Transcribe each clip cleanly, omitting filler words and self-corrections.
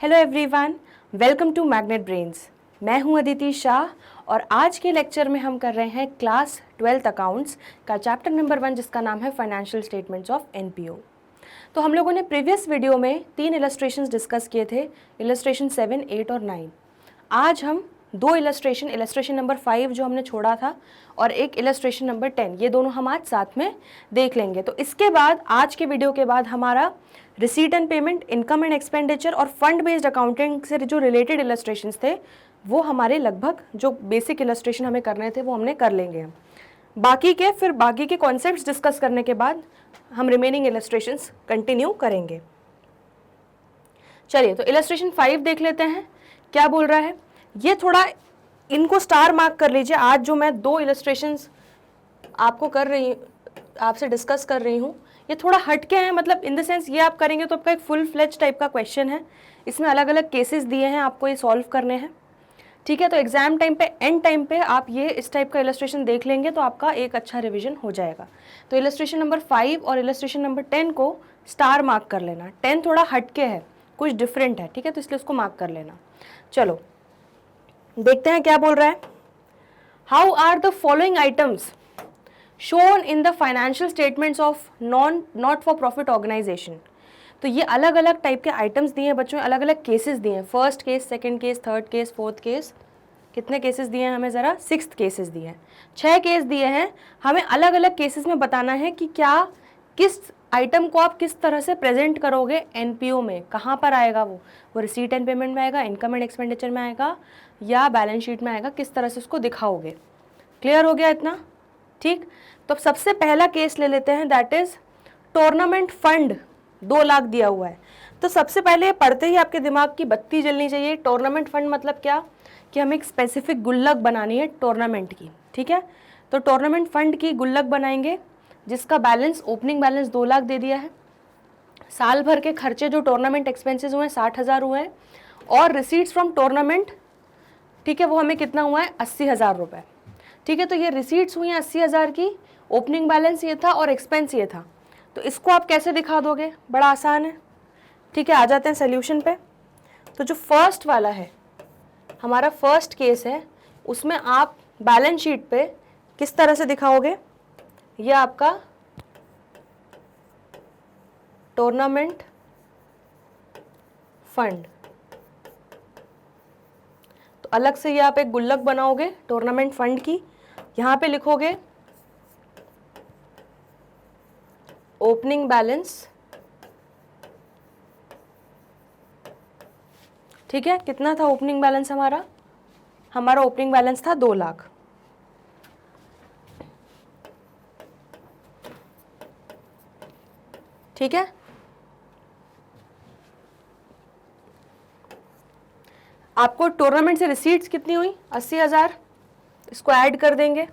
Hello everyone, welcome to Magnet Brains. मैं हूं अदिति शाह और आज के लेक्चर में हम कर रहे हैं क्लास 12th अकाउंट्स का चैप्टर नंबर 1 जिसका नाम है फाइनेंशियल स्टेटमेंट्स ऑफ एनपीओ। तो हम लोगों ने प्रीवियस वीडियो में 3 इलस्ट्रेशंस डिस्कस किए थे, इलस्ट्रेशन 7, 8 और 9। आज हम 2 इलस्ट्रेशन नंबर 5 जो हमने छोड़ा था और एक इलस्ट्रेशन नंबर 10, ये दोनों हम आज साथ में देख लेंगे। तो इसके बाद आज के वीडियो के बाद हमारा receipt and payment, income and expenditure और फंड बेस्ड अकाउंटिंग से जो रिलेटेड इलस्ट्रेशंस थे वो हमारे लगभग जो बेसिक इलस्ट्रेशन हमें करने थे वो हमने कर लेंगे। बाकी के कॉन्सेप्ट्स डिस्कस करने के बाद हम रिमेनिंग इलस्ट्रेशंस कंटिन्यू करेंगे। चलिए, तो इलस्ट्रेशन 5 देख लेते हैं क्या बोल रहा है। ये थोड़ा इनको स्टार मार्क कर लीजिए। आज जो मैं 2 इलस्ट्रेशंस आपसे डिस्कस कर रही हूँ ये थोड़ा हटके हैं, मतलब इन द सेंस ये आप करेंगे तो आपका एक फुल फ्लेज टाइप का क्वेश्चन है। इसमें अलग अलग केसेस दिए हैं, आपको ये सॉल्व करने हैं, ठीक है। तो एग्जाम टाइम पे, एंड टाइम पे आप ये इस टाइप का इलस्ट्रेशन देख लेंगे तो आपका एक अच्छा रिवीजन हो जाएगा। तो इलस्ट्रेशन नंबर 5 और इलस्ट्रेशन नंबर 10 को स्टार मार्क कर लेना। 10 थोड़ा हटके है, कुछ डिफरेंट है, ठीक है, तो इसलिए उसको मार्क कर लेना। चलो देखते हैं क्या बोल रहा है। How are the following items shown in the financial statements of not for profit organisation. तो ये अलग अलग टाइप के आइटम्स दिए हैं बच्चों, अलग अलग केसेस दिए हैं। First case, second case, third case, fourth case, कितने केसेस दिए हैं हमें ज़रा? 6 केसेस दिए हैं, 6 केस दिए हैं। हमें अलग अलग केसेस में बताना है कि क्या किस आइटम को आप किस तरह से प्रेजेंट करोगे एनपीओ में, कहाँ पर आएगा वो रिसीट एंड पेमेंट में आएगा, इनकम एंड एक्सपेंडिचर में आएगा या बैलेंस शीट में आएगा, किस तरह से उसको दिखाओगे। क्लियर हो गया इतना? ठीक। तो सबसे पहला केस ले लेते हैं, that is tournament fund 2 lakh दिया हुआ है। तो सबसे पहले पढ़ते ही आपके दिमाग की बत्ती जलनी चाहिए। टूर्नामेंट फंड मतलब क्या कि हमें एक स्पेसिफिक गुल्लक बनानी है टूर्नामेंट की, ठीक है। तो टूर्नामेंट फंड की गुल्लक बनाएंगे जिसका बैलेंस, ओपनिंग बैलेंस 2 लाख दे दिया है। साल भर के खर्चे जो टूर्नामेंट एक्सपेंसेस हुए हैं 60,000 हुए हैं और रिसीट्स फ्रॉम टूर्नामेंट, ठीक है, वो हमें कितना हुआ है? 80,000 रुपये, ठीक है। तो ये रिसीट्स हुई हैं 80,000 की, ओपनिंग बैलेंस ये था और एक्सपेंस ये था। तो इसको आप कैसे दिखा दोगे? बड़ा आसान है, ठीक है। आ जाते हैं सोल्यूशन पे। तो जो फर्स्ट वाला है, हमारा फर्स्ट केस है, उसमें आप बैलेंस शीट पे किस तरह से दिखाओगे? ये आपका टूर्नामेंट फंड, तो अलग से ये आप एक गुल्लक बनाओगे टूर्नामेंट फंड की। यहाँ पे लिखोगे ओपनिंग बैलेंस, ठीक है। कितना था ओपनिंग बैलेंस हमारा? हमारा ओपनिंग बैलेंस था 2 लाख, ठीक है। आपको टूर्नामेंट से रिसीट्स कितनी हुई? 80,000, इसको ऐड कर देंगे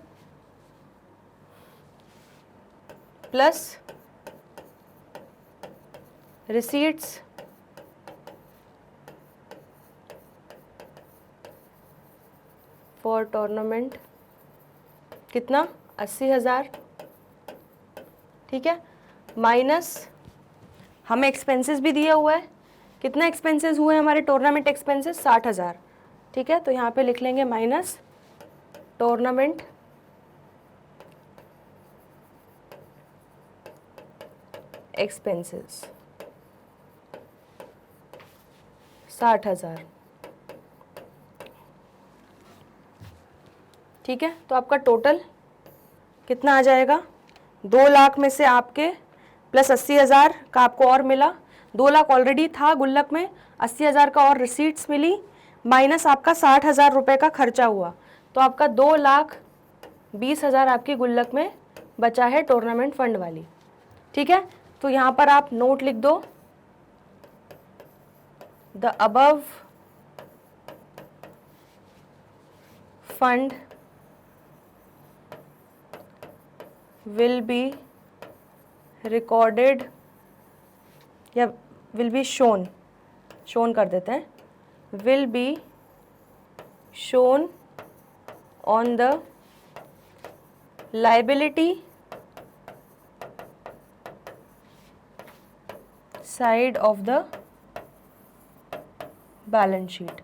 प्लस रिसीट्स फॉर टूर्नामेंट, कितना? 80,000, ठीक है। माइनस हमें एक्सपेंसेस भी दिया हुआ है, कितना एक्सपेंसेस हुए हमारे टूर्नामेंट एक्सपेंसेस? 60,000, ठीक है। तो यहाँ पे लिख लेंगे माइनस टूर्नामेंट एक्सपेंसेस 60,000, ठीक है। तो आपका टोटल कितना आ जाएगा? 2 लाख में से आपके प्लस 80,000 का आपको और मिला, 2 लाख ऑलरेडी था गुल्लक में, 80,000 का और रिसीट्स मिली, माइनस आपका 60,000 रुपये का खर्चा हुआ। तो आपका 2,20,000 आपकी गुल्लक में बचा है टूर्नामेंट फंड वाली, ठीक है। तो यहाँ पर आप नोट लिख दो, the above fund will be recorded या will be shown कर देते हैं, will be shown on the liability side of the balance sheet.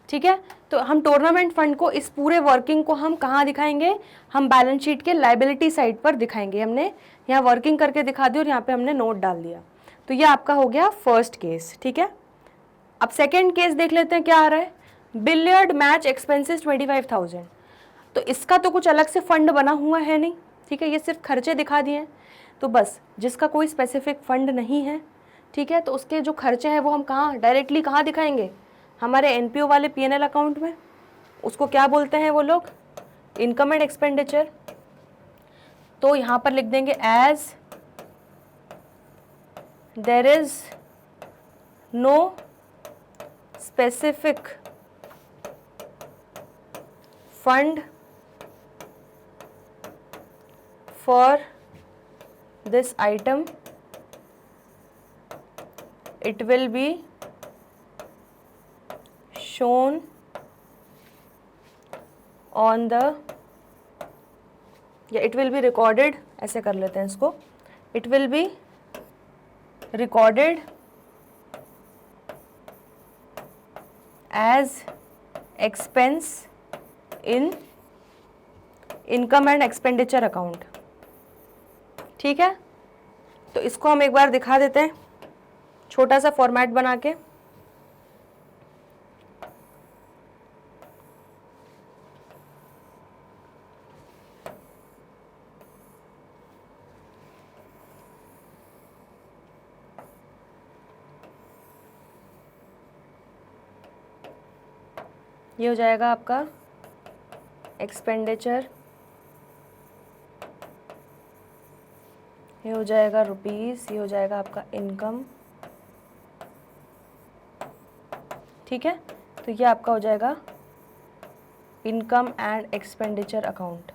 ठीक है, तो हम टूर्नामेंट फंड को, इस पूरे वर्किंग को हम कहाँ दिखाएंगे, हम बैलेंस शीट के लायबिलिटी साइड पर दिखाएंगे। हमने यहाँ वर्किंग करके दिखा दी और यहाँ पे हमने नोट डाल दिया। तो ये आपका हो गया फर्स्ट केस। ठीक है, अब सेकेंड केस देख लेते हैं क्या आ रहा है। Billiard match expenses 25,000। तो इसका तो कुछ अलग से फंड बना हुआ है नहीं, ठीक है, ये सिर्फ खर्चे दिखा दिए हैं। तो बस जिसका कोई स्पेसिफिक फंड नहीं है, ठीक है, तो उसके जो खर्चे हैं वो हम कहाँ डायरेक्टली कहाँ दिखाएंगे, हमारे एनपीओ वाले पीएनएल अकाउंट में। उसको क्या बोलते हैं वो लोग, इनकम एंड एक्सपेंडिचर। तो यहाँ पर लिख देंगे as there is no specific fund for this item, it will be shown on the, या it will be recorded, ऐसे कर लेते हैं इसको, it will be recorded as expense in income and expenditure account। ठीक है, तो इसको हम एक बार दिखा देते हैं छोटा सा फॉर्मेट बना के। ये हो जाएगा आपका एक्सपेंडिचर, ये हो जाएगा रुपीस, ये हो जाएगा आपका इनकम। ठीक है, तो ये आपका हो जाएगा इनकम एंड एक्सपेंडिचर अकाउंट।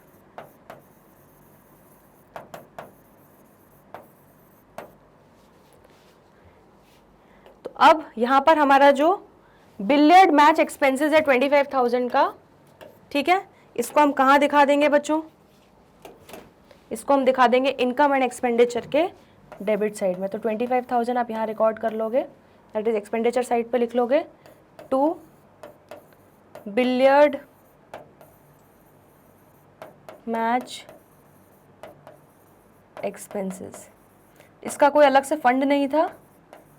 तो अब यहाँ पर हमारा जो बिलियर्ड मैच एक्सपेंसेस है 25,000 का, ठीक है, इसको हम कहाँ दिखा देंगे बच्चों, इसको हम दिखा देंगे इनकम एंड एक्सपेंडिचर के डेबिट साइड में। तो 25,000 आप यहाँ रिकॉर्ड कर लोगे, दैट इज एक्सपेंडिचर साइड पे लिख लोगे, टू बिलियर्ड मैच एक्सपेंसेस। इसका कोई अलग से फंड नहीं था,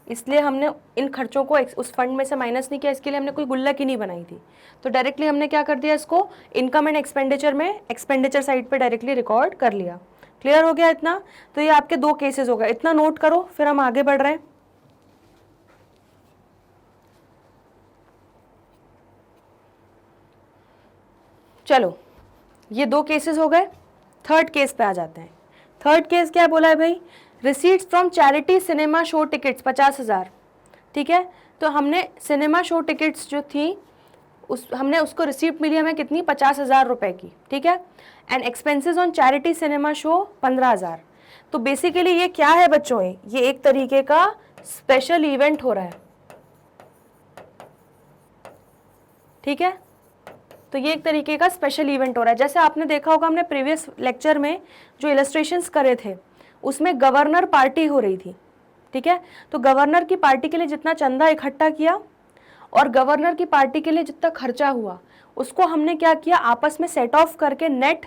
इसलिए हमने इन खर्चों को उस फंड में से माइनस नहीं किया, इसके लिए हमने कोई गुल्लक ही नहीं बनाई थी। तो डायरेक्टली हमने क्या कर दिया, इसको इनकम एंड एक्सपेंडिचर में एक्सपेंडिचर साइड पे डायरेक्टली रिकॉर्ड कर लिया। क्लियर हो गया इतना? तो ये आपके दो केसेस हो गए, इतना नोट करो, फिर हम आगे बढ़ रहे हैं। चलो, ये दो केसेस हो गए, थर्ड केस पे आ जाते हैं। थर्ड केस क्या बोला है भाई, receipts from charity cinema show tickets 50,000। ठीक है, तो हमने सिनेमा शो टिकट्स जो थी हमने उसको रिसीप्ट मिली हमें कितनी, 50,000 रुपए की। ठीक है, and expenses on charity cinema show 15,000। तो बेसिकली ये क्या है बच्चों, ये एक तरीके का स्पेशल इवेंट हो रहा है। ठीक है, तो ये एक तरीके का स्पेशल इवेंट हो रहा है। जैसे आपने देखा होगा, हमने प्रीवियस लेक्चर में जो इलस्ट्रेशंस करे थे उसमें गवर्नर पार्टी हो रही थी। ठीक है, तो गवर्नर की पार्टी के लिए जितना चंदा इकट्ठा किया और गवर्नर की पार्टी के लिए जितना खर्चा हुआ, उसको हमने क्या किया, आपस में सेट ऑफ करके नेट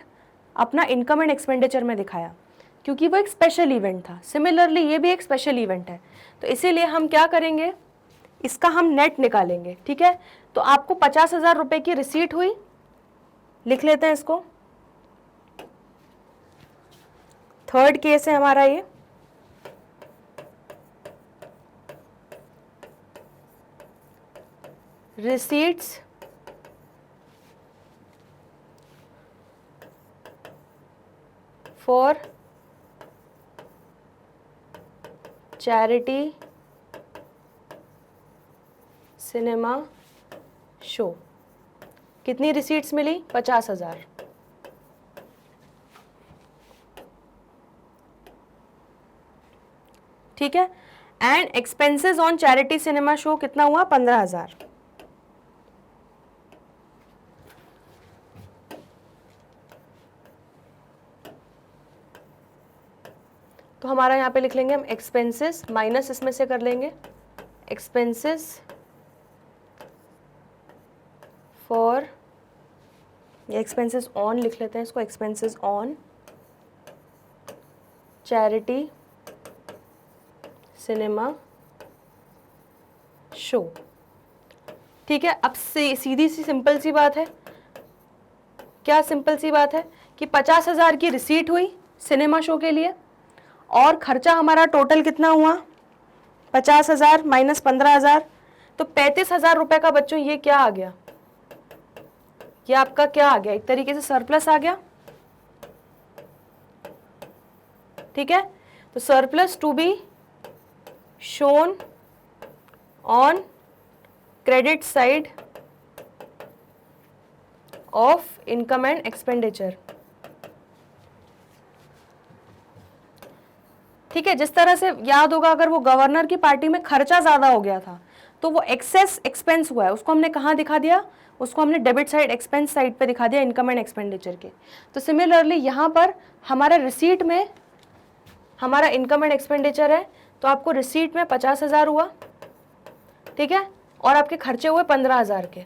अपना इनकम एंड एक्सपेंडिचर में दिखाया, क्योंकि वो एक स्पेशल इवेंट था। सिमिलरली ये भी एक स्पेशल इवेंट है, तो इसीलिए हम क्या करेंगे, इसका हम नेट निकालेंगे। ठीक है, तो आपको 50,000 रुपए की रिसीट हुई, लिख लेते हैं इसको। थर्ड केस है हमारा ये। Receipts for charity cinema show. कितनी रिसीट्स मिली, 50,000। ठीक है, and expenses on charity cinema show कितना हुआ, 15,000। तो हमारा यहाँ पे लिख लेंगे हम एक्सपेंसेस माइनस इसमें से कर लेंगे एक्सपेंसेस फॉर, ये एक्सपेंसेस ऑन लिख लेते हैं इसको, expenses on charity cinema show. ठीक है, अब सीधी सी सिंपल सी बात है, क्या सिंपल सी बात है कि 50,000 की रिसीट हुई सिनेमा शो के लिए, और खर्चा हमारा टोटल कितना हुआ, 50,000 माइनस 15,000, तो 35,000 रुपए का बच्चों ये क्या आ गया, ये आपका क्या आ गया, एक तरीके से सरप्लस आ गया। ठीक है, तो surplus to be shown on credit side of income and expenditure. ठीक है, जिस तरह से याद होगा, अगर वो गवर्नर की पार्टी में खर्चा ज्यादा हो गया था तो वो एक्सेस एक्सपेंस हुआ है, उसको हमने कहाँ दिखा दिया, उसको हमने डेबिट साइड एक्सपेंस साइड पे दिखा दिया इनकम एंड एक्सपेंडिचर के। तो सिमिलरली यहाँ पर हमारा रिसीट में हमारा इनकम एंड एक्सपेंडिचर है, तो आपको रिसीट में 50,000 हुआ, ठीक है, और आपके खर्चे हुए 15,000 के।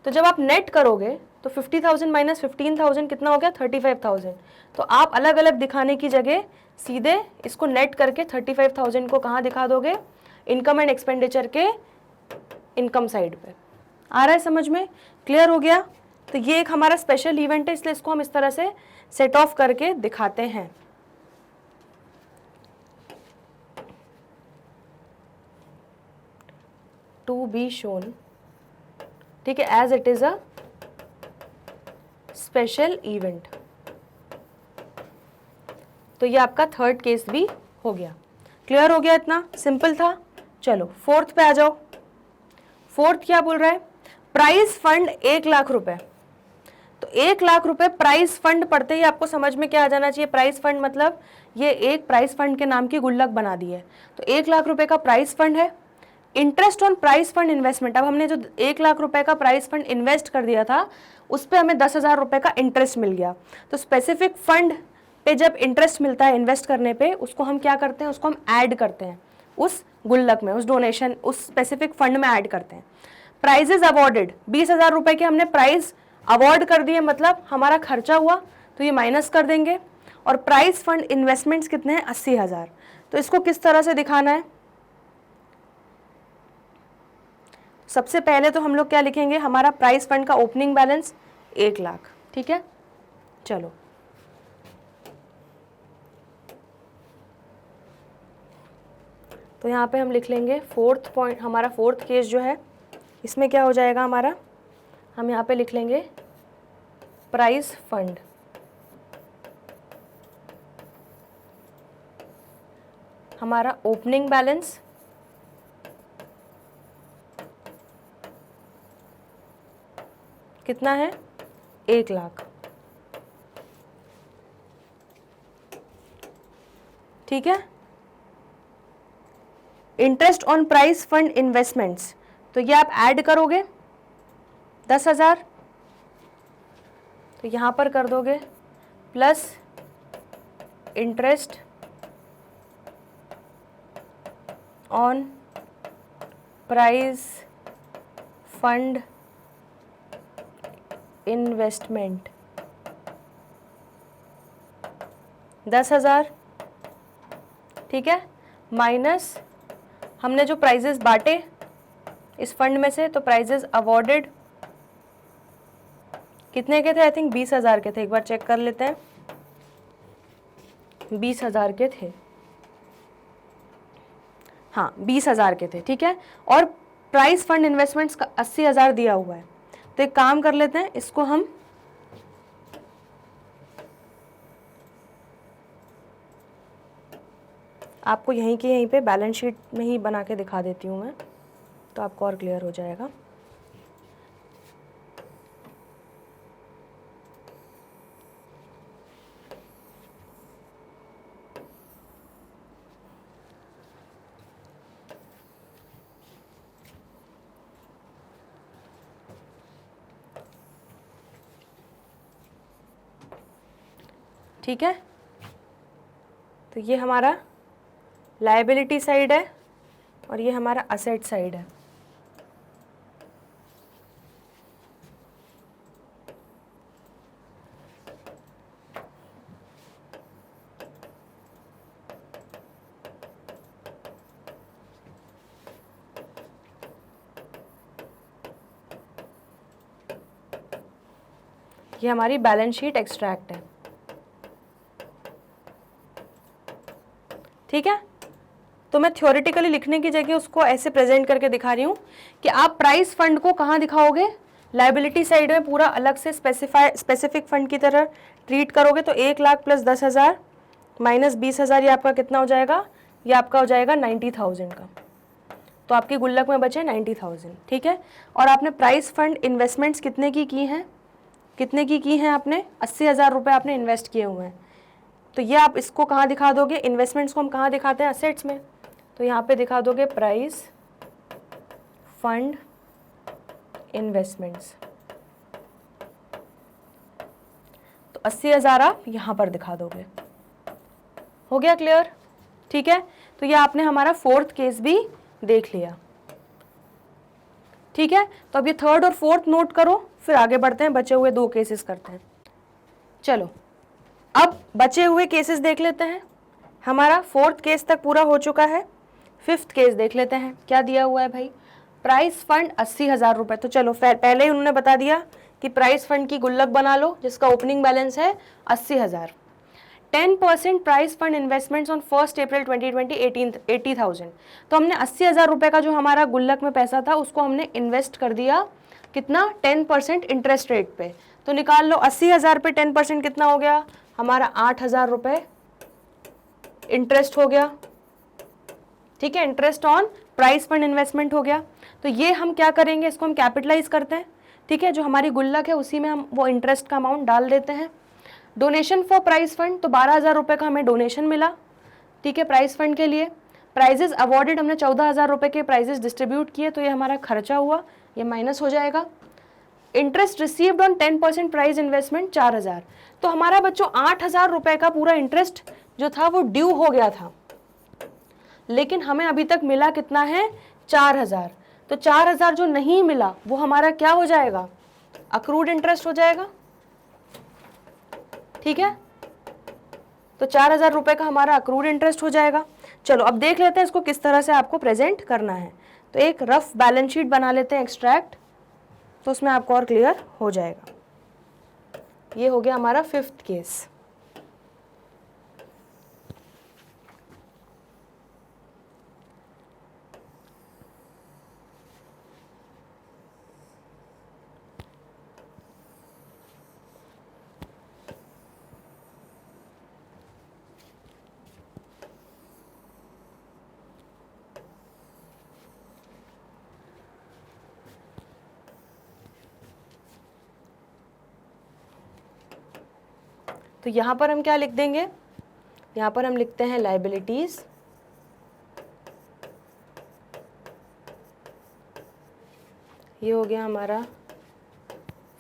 तो जब आप नेट करोगे तो 50,000 माइनस 15,000 कितना हो गया, 35,000। तो आप अलग अलग दिखाने की जगह सीधे इसको नेट करके 35,000 को कहाँ दिखा दोगे, इनकम एंड एक्सपेंडिचर के इनकम साइड पे। आ रहा है समझ में, क्लियर हो गया। तो ये एक हमारा स्पेशल इवेंट है, इसलिए इसको हम इस तरह से सेट ऑफ करके दिखाते हैं। टू बी शोन, ठीक है, as it is a special event. तो ये आपका थर्ड केस भी हो गया। क्लियर हो गया, इतना सिंपल था। चलो फोर्थ पे आ जाओ। फोर्थ क्या बोल रहा है, प्राइज फंड 1,00,000 रुपए। तो 1,00,000 रुपए प्राइज फंड पढ़ते ही आपको समझ में क्या आ जाना चाहिए, प्राइज फंड मतलब ये एक प्राइज फंड के नाम की गुल्लक बना दी है। तो 1,00,000 रुपए का प्राइज फंड है। Interest on prize fund investment, अब हमने जो 1,00,000 रुपए का प्राइज फंड इन्वेस्ट कर दिया था उस पर हमें 10,000 रुपए का इंटरेस्ट मिल गया। तो स्पेसिफिक फंड पे जब इंटरेस्ट मिलता है इन्वेस्ट करने पे, उसको हम क्या करते हैं, उसको हम ऐड करते हैं उस गुल्लक में, उस डोनेशन, उस स्पेसिफिक फंड में ऐड करते हैं। प्राइजेस अवॉर्डेड, 20,000 रुपए के हमने प्राइज अवॉर्ड कर दिए, मतलब हमारा खर्चा हुआ, तो ये माइनस कर देंगे। और प्राइज फंड इन्वेस्टमेंट्स कितने हैं, 80,000। तो इसको किस तरह से दिखाना है, सबसे पहले तो हम लोग क्या लिखेंगे, हमारा प्राइज फंड का ओपनिंग बैलेंस 1,00,000, ठीक है। चलो तो यहाँ पे हम लिख लेंगे फोर्थ पॉइंट, हमारा फोर्थ केस जो है इसमें क्या हो जाएगा हमारा, हम यहाँ पे लिख लेंगे प्राइस फंड। हमारा ओपनिंग बैलेंस कितना है, 1,00,000, ठीक है। Interest on price fund investments, तो ये आप ऐड करोगे 10,000, तो यहाँ पर कर दोगे plus interest on price fund investment 10,000, ठीक है, माइनस हमने जो प्राइजेस बांटे इस फंड में से, तो प्राइजेस अवॉर्डेड कितने के थे, आई थिंक 20,000 के थे, एक बार चेक कर लेते हैं, 20,000 के थे, हाँ 20,000 के थे, ठीक है। और प्राइस फंड इन्वेस्टमेंट्स का 80,000 दिया हुआ है। तो एक काम कर लेते हैं, इसको हम आपको यहीं के यहीं पे बैलेंस शीट में ही बना के दिखा देती हूँ मैं, तो आपको और क्लियर हो जाएगा। ठीक है, तो ये हमारा लायबिलिटी साइड है, और ये हमारा असेट साइड है। ये हमारी बैलेंस शीट एक्सट्रैक्ट है, ठीक है। तो मैं थ्योरेटिकली लिखने की जगह उसको ऐसे प्रेजेंट करके दिखा रही हूँ कि आप प्राइस फंड को कहाँ दिखाओगे, लायबिलिटी साइड में पूरा अलग से स्पेसिफिक फंड की तरह ट्रीट करोगे। तो 1 लाख प्लस 10,000 माइनस 20,000, ये आपका कितना हो जाएगा, ये आपका हो जाएगा 90,000 का। तो आपकी गुल्लक में बचे 90,000, ठीक है। और आपने प्राइस फंड इन्वेस्टमेंट्स कितने की हैं, कितने की हैं आपने, 80,000 रुपये आपने इन्वेस्ट किए हुए हैं। तो ये आप इसको कहाँ दिखा दोगे, इन्वेस्टमेंट्स को हम कहाँ दिखाते हैं, असेट्स में। तो यहाँ पे दिखा दोगे प्राइस फंड इन्वेस्टमेंट्स। तो 80,000 आप यहाँ पर दिखा दोगे। हो गया क्लियर, ठीक है। तो ये आपने हमारा 4th केस भी देख लिया, ठीक है। तो अब ये 3rd और 4th नोट करो, फिर आगे बढ़ते हैं, बचे हुए 2 केसेस करते हैं। चलो अब बचे हुए केसेस देख लेते हैं। हमारा 4th केस तक पूरा हो चुका है। 5th केस देख लेते हैं, क्या दिया हुआ है भाई, प्राइस फंड 80,000 रुपये। तो चलो पहले ही उन्होंने बता दिया कि प्राइस फंड की गुल्लक बना लो जिसका ओपनिंग बैलेंस है 80,000। 10% price fund investments on 1 April 2020 80,000। तो हमने 80,000 रुपये का जो हमारा गुल्लक में पैसा था उसको हमने इन्वेस्ट कर दिया, कितना, 10% इंटरेस्ट रेट पे। तो निकाल लो 80,000 पे 10% कितना हो गया हमारा, 8,000 रुपये इंटरेस्ट हो गया, ठीक है। Interest on price fund investment हो गया। तो ये हम क्या करेंगे, इसको हम कैपिटलाइज करते हैं, ठीक है। जो हमारी गुल्लक है उसी में हम वो इंटरेस्ट का अमाउंट डाल देते हैं। डोनेशन फॉर प्राइस फंड, तो 12,000 रुपये का हमें डोनेशन मिला, ठीक है, प्राइस फंड के लिए। प्राइजेस अवॉर्डेड, हमने 14,000 रुपये के प्राइजेस डिस्ट्रीब्यूट किए, तो ये हमारा खर्चा हुआ, ये माइनस हो जाएगा। Interest received on 10% price investment 4,000। तो हमारा बच्चों 8,000 रुपये का पूरा इंटरेस्ट जो था वो ड्यू हो गया था, लेकिन हमें अभी तक मिला कितना है, 4,000। तो 4,000 जो नहीं मिला वो हमारा क्या हो जाएगा, अक्रूड इंटरेस्ट हो जाएगा, ठीक है। तो 4,000 रुपये का हमारा अक्रूड इंटरेस्ट हो जाएगा। चलो अब देख लेते हैं इसको किस तरह से आपको प्रेजेंट करना है। तो एक रफ बैलेंस शीट बना लेते हैं एक्सट्रैक्ट, तो उसमें आपको और क्लियर हो जाएगा। ये हो गया हमारा 5th केस। तो यहाँ पर हम क्या लिख देंगे, यहाँ पर हम लिखते हैं लायबिलिटीज, ये हो गया हमारा।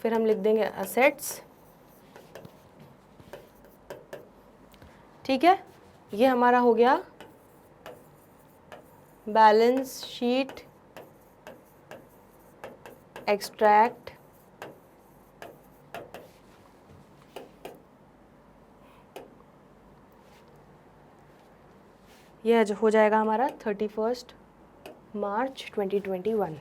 फिर हम लिख देंगे असेट्स, ठीक है। ये हमारा हो गया बैलेंस शीट एक्सट्रैक्ट, यह जो हो जाएगा हमारा 31 मार्च 2021।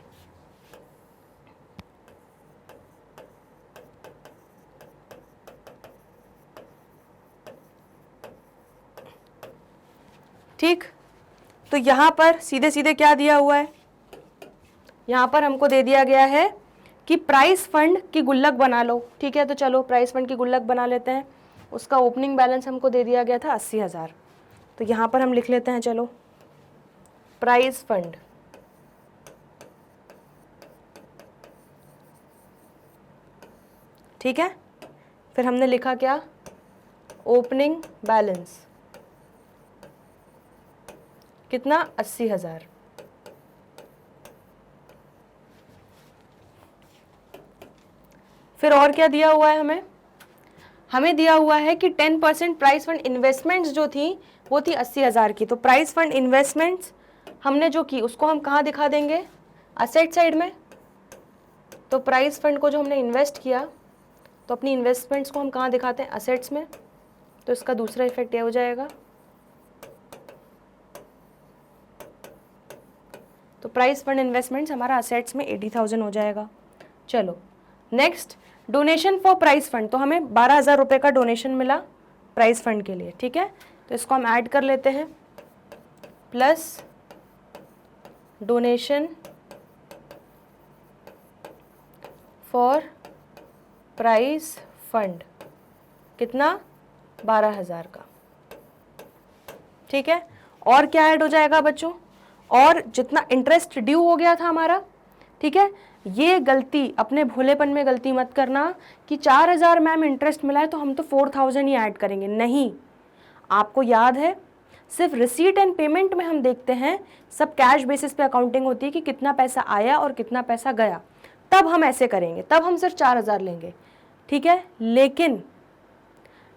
ठीक, तो यहाँ पर सीधे सीधे क्या दिया हुआ है, यहाँ पर हमको दे दिया गया है कि प्राइस फंड की गुल्लक बना लो, ठीक है। तो चलो प्राइस फंड की गुल्लक बना लेते हैं। उसका ओपनिंग बैलेंस हमको दे दिया गया था 80,000। तो यहाँ पर हम लिख लेते हैं, चलो प्राइस फंड, ठीक है। फिर हमने लिखा क्या, ओपनिंग बैलेंस कितना, 80,000। फिर और क्या दिया हुआ है हमें दिया हुआ है कि 10% प्राइस फंड इन्वेस्टमेंट्स जो थी वो थी 80,000 की। तो प्राइस फंड इन्वेस्टमेंट्स हमने जो की उसको हम कहाँ दिखा देंगे, असेट साइड में। तो प्राइस फंड को जो हमने इन्वेस्ट किया तो अपनी इन्वेस्टमेंट्स को हम कहाँ दिखाते हैं, असेट्स में। तो इसका दूसरा इफेक्ट ये हो जाएगा। तो प्राइस फंड इन्वेस्टमेंट्स हमारा असेट्स में 80,000 हो जाएगा। चलो next, donation for price fund. तो हमें 12,000 रुपये का डोनेशन मिला प्राइस फंड के लिए, ठीक है। तो इसको हम ऐड कर लेते हैं, plus donation for price fund, कितना, 12,000 का, ठीक है। और क्या ऐड हो जाएगा बच्चों, और जितना इंटरेस्ट ड्यू हो गया था हमारा, ठीक है। ये गलती, अपने भोलेपन में गलती मत करना कि 4,000 मैम इंटरेस्ट मिला है तो हम तो 4,000 ही ऐड करेंगे, नहीं। आपको याद है सिर्फ रिसीट एंड पेमेंट में हम देखते हैं, सब कैश बेसिस पे अकाउंटिंग होती है कि कितना पैसा आया और कितना पैसा गया, तब हम ऐसे करेंगे, तब हम सिर्फ 4,000 लेंगे, ठीक है। लेकिन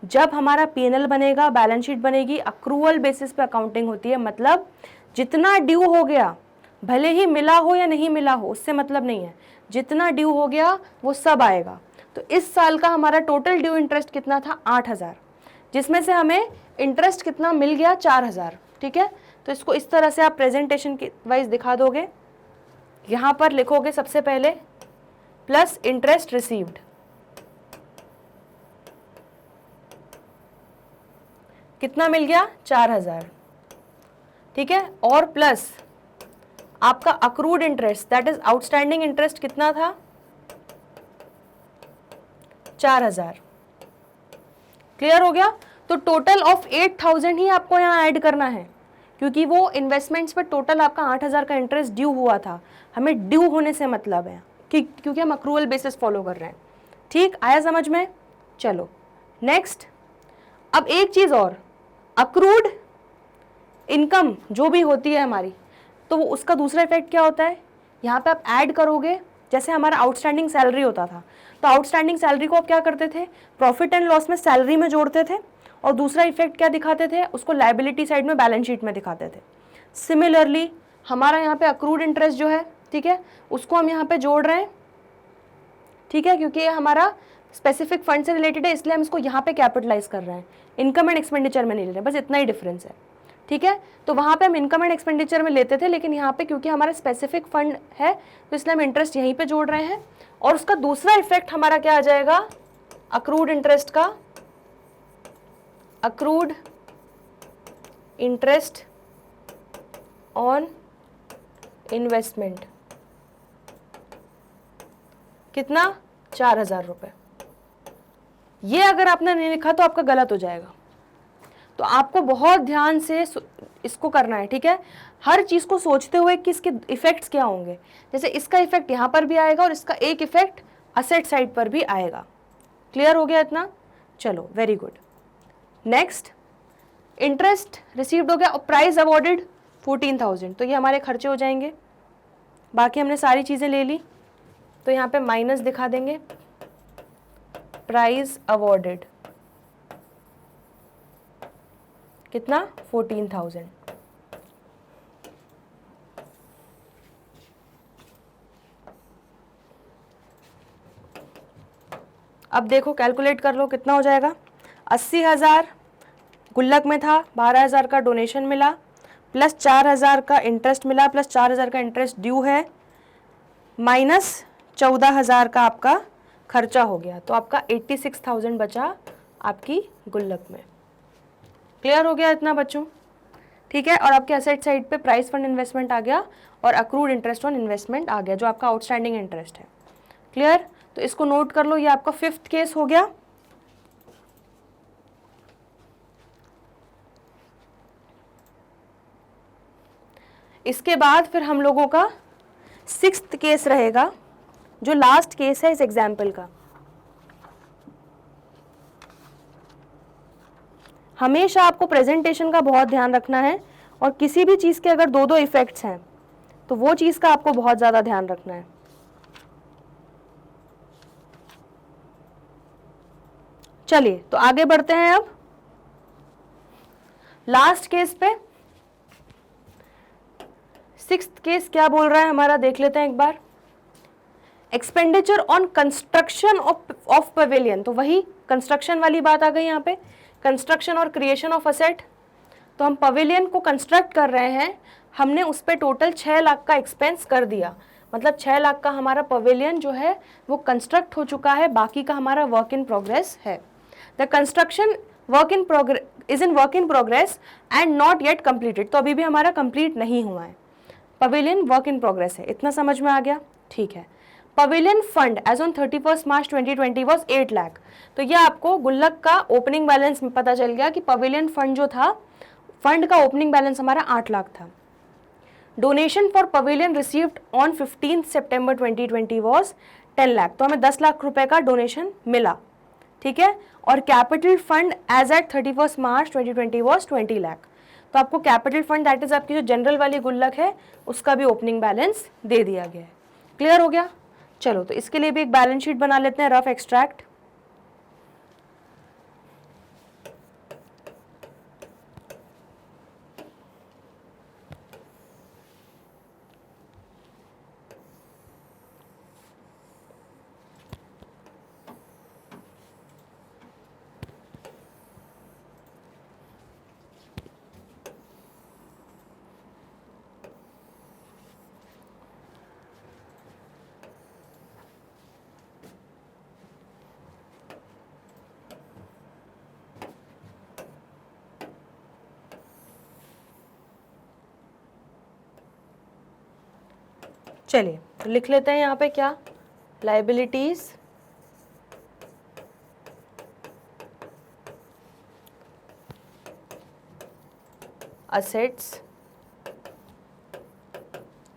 जब हमारा P&L बनेगा, बैलेंस शीट बनेगी, अक्रूवल बेसिस पे अकाउंटिंग होती है, मतलब जितना ड्यू हो गया, भले ही मिला हो या नहीं मिला हो, उससे मतलब नहीं है, जितना ड्यू हो गया वो सब आएगा। तो इस साल का हमारा टोटल ड्यू इंटरेस्ट कितना था, 8,000, जिसमें से हमें इंटरेस्ट कितना मिल गया, 4,000, ठीक है। तो इसको इस तरह से आप प्रेजेंटेशन के वाइज दिखा दोगे। यहाँ पर लिखोगे सबसे पहले प्लस इंटरेस्ट रिसीव्ड, कितना मिल गया, 4,000, ठीक है। और प्लस आपका accrued interest, that is outstanding interest, कितना था, 4,000। क्लियर हो गया। तो टोटल ऑफ 8,000 ही आपको यहाँ ऐड करना है, क्योंकि वो इन्वेस्टमेंट्स पर टोटल आपका 8,000 का इंटरेस्ट ड्यू हुआ था। हमें ड्यू होने से मतलब है कि क्योंकि हम अक्रूवल बेसिस फॉलो कर रहे हैं, ठीक, आया समझ में। चलो नेक्स्ट, अब एक चीज़ और, अक्रूड इनकम जो भी होती है हमारी, तो वो उसका दूसरा इफेक्ट क्या होता है, यहाँ पे आप ऐड करोगे, जैसे हमारा आउटस्टैंडिंग सैलरी होता था, तो आउटस्टैंडिंग सैलरी को आप क्या करते थे, प्रॉफिट एंड लॉस में सैलरी में जोड़ते थे, और दूसरा इफेक्ट क्या दिखाते थे, उसको लायबिलिटी साइड में बैलेंस शीट में दिखाते थे। सिमिलरली हमारा यहाँ पे अक्रूड इंटरेस्ट जो है, ठीक है, उसको हम यहाँ पे जोड़ रहे हैं, ठीक है, क्योंकि ये हमारा स्पेसिफिक फंड से रिलेटेड है, इसलिए हम इसको यहाँ पे कैपिटलाइज कर रहे हैं, इनकम एंड एक्सपेंडिचर में नहीं ले रहे, बस इतना ही डिफरेंस है, ठीक है। तो वहाँ पे हम इनकम एंड एक्सपेंडिचर में लेते थे, लेकिन यहाँ पे क्योंकि हमारा स्पेसिफिक फंड है तो इसलिए हम इंटरेस्ट यहीं पे जोड़ रहे हैं। और उसका दूसरा इफेक्ट हमारा क्या आ जाएगा, अक्रूड इंटरेस्ट का, अक्रूड इंटरेस्ट ऑन इन्वेस्टमेंट, कितना, 4,000 रुपये। ये अगर आपने नहीं लिखा तो आपका गलत हो जाएगा, तो आपको बहुत ध्यान से इसको करना है, ठीक है। हर चीज़ को सोचते हुए कि इसके इफेक्ट्स क्या होंगे, जैसे इसका इफेक्ट यहाँ पर भी आएगा और इसका एक इफेक्ट असेट साइड पर भी आएगा। क्लियर हो गया इतना, चलो very good. Next, interest received हो गया और प्राइस अवॉर्डेड 14,000, तो ये हमारे खर्चे हो जाएंगे। बाकी हमने सारी चीज़ें ले ली, तो यहाँ पे माइनस दिखा देंगे, प्राइस अवॉर्डेड कितना, 14,000। अब देखो कैलकुलेट कर लो कितना हो जाएगा, 80,000 गुल्लक में था, 12,000 का डोनेशन मिला, प्लस 4,000 का इंटरेस्ट मिला, प्लस 4,000 का इंटरेस्ट ड्यू है, माइनस 14,000 का आपका खर्चा हो गया, तो आपका 86,000 बचा आपकी गुल्लक में। क्लियर हो गया इतना बच्चों, ठीक है। और आपके असेट साइड पे प्राइस फंड इन्वेस्टमेंट आ गया और अक्रूड इंटरेस्ट ऑन इन्वेस्टमेंट आ गया, जो आपका आउटस्टैंडिंग इंटरेस्ट है। क्लियर, तो इसको नोट कर लो, ये आपका 5th केस हो गया। इसके बाद फिर हम लोगों का 6th केस रहेगा, जो लास्ट केस है इस एग्जाम्पल का। हमेशा आपको प्रेजेंटेशन का बहुत ध्यान रखना है, और किसी भी चीज़ के अगर 2 इफेक्ट्स हैं तो वो चीज़ का आपको बहुत ज़्यादा ध्यान रखना है। चलिए तो आगे बढ़ते हैं अब लास्ट केस पे। सिक्स्थ केस क्या बोल रहा है हमारा, देख लेते हैं एक बार। Expenditure on construction of pavilion, तो वही कंस्ट्रक्शन वाली बात आ गई यहाँ पे, कंस्ट्रक्शन और क्रिएशन ऑफ असेट। तो हम पवेलियन को कंस्ट्रक्ट कर रहे हैं, हमने उस पर टोटल 6 लाख का एक्सपेंस कर दिया, मतलब 6 लाख का हमारा पवेलियन जो है वो कंस्ट्रक्ट हो चुका है, बाकी का हमारा वर्क इन प्रोग्रेस है। The construction is in work in progress and not yet completed, तो अभी भी हमारा कंप्लीट नहीं हुआ है, पवेलियन वर्क इन प्रोग्रेस है। इतना समझ में आ गया, ठीक है। Pavilion fund as on 31 March 2020 was 8 lakh, तो ये आपको गुल्लक का ओपनिंग बैलेंस में पता चल गया कि पवेलियन फंड जो था, फंड का ओपनिंग बैलेंस हमारा 8 लाख था। Donation for pavilion received on 15 September 2020 was 10 lakh, तो हमें 10 लाख रुपए का डोनेशन मिला, ठीक है। और capital fund as at 31 March 2020 was 20 lakh, तो आपको कैपिटल फंड दैट इज आपकी जो जनरल वाली गुल्लक है उसका भी ओपनिंग बैलेंस दे दिया गया है। क्लियर हो गया? चलो, तो इसके लिए भी एक बैलेंस शीट बना लेते हैं, रफ एक्सट्रैक्ट। चलिए तो लिख लेते हैं यहाँ पे क्या, लाइबिलिटीज असेट्स,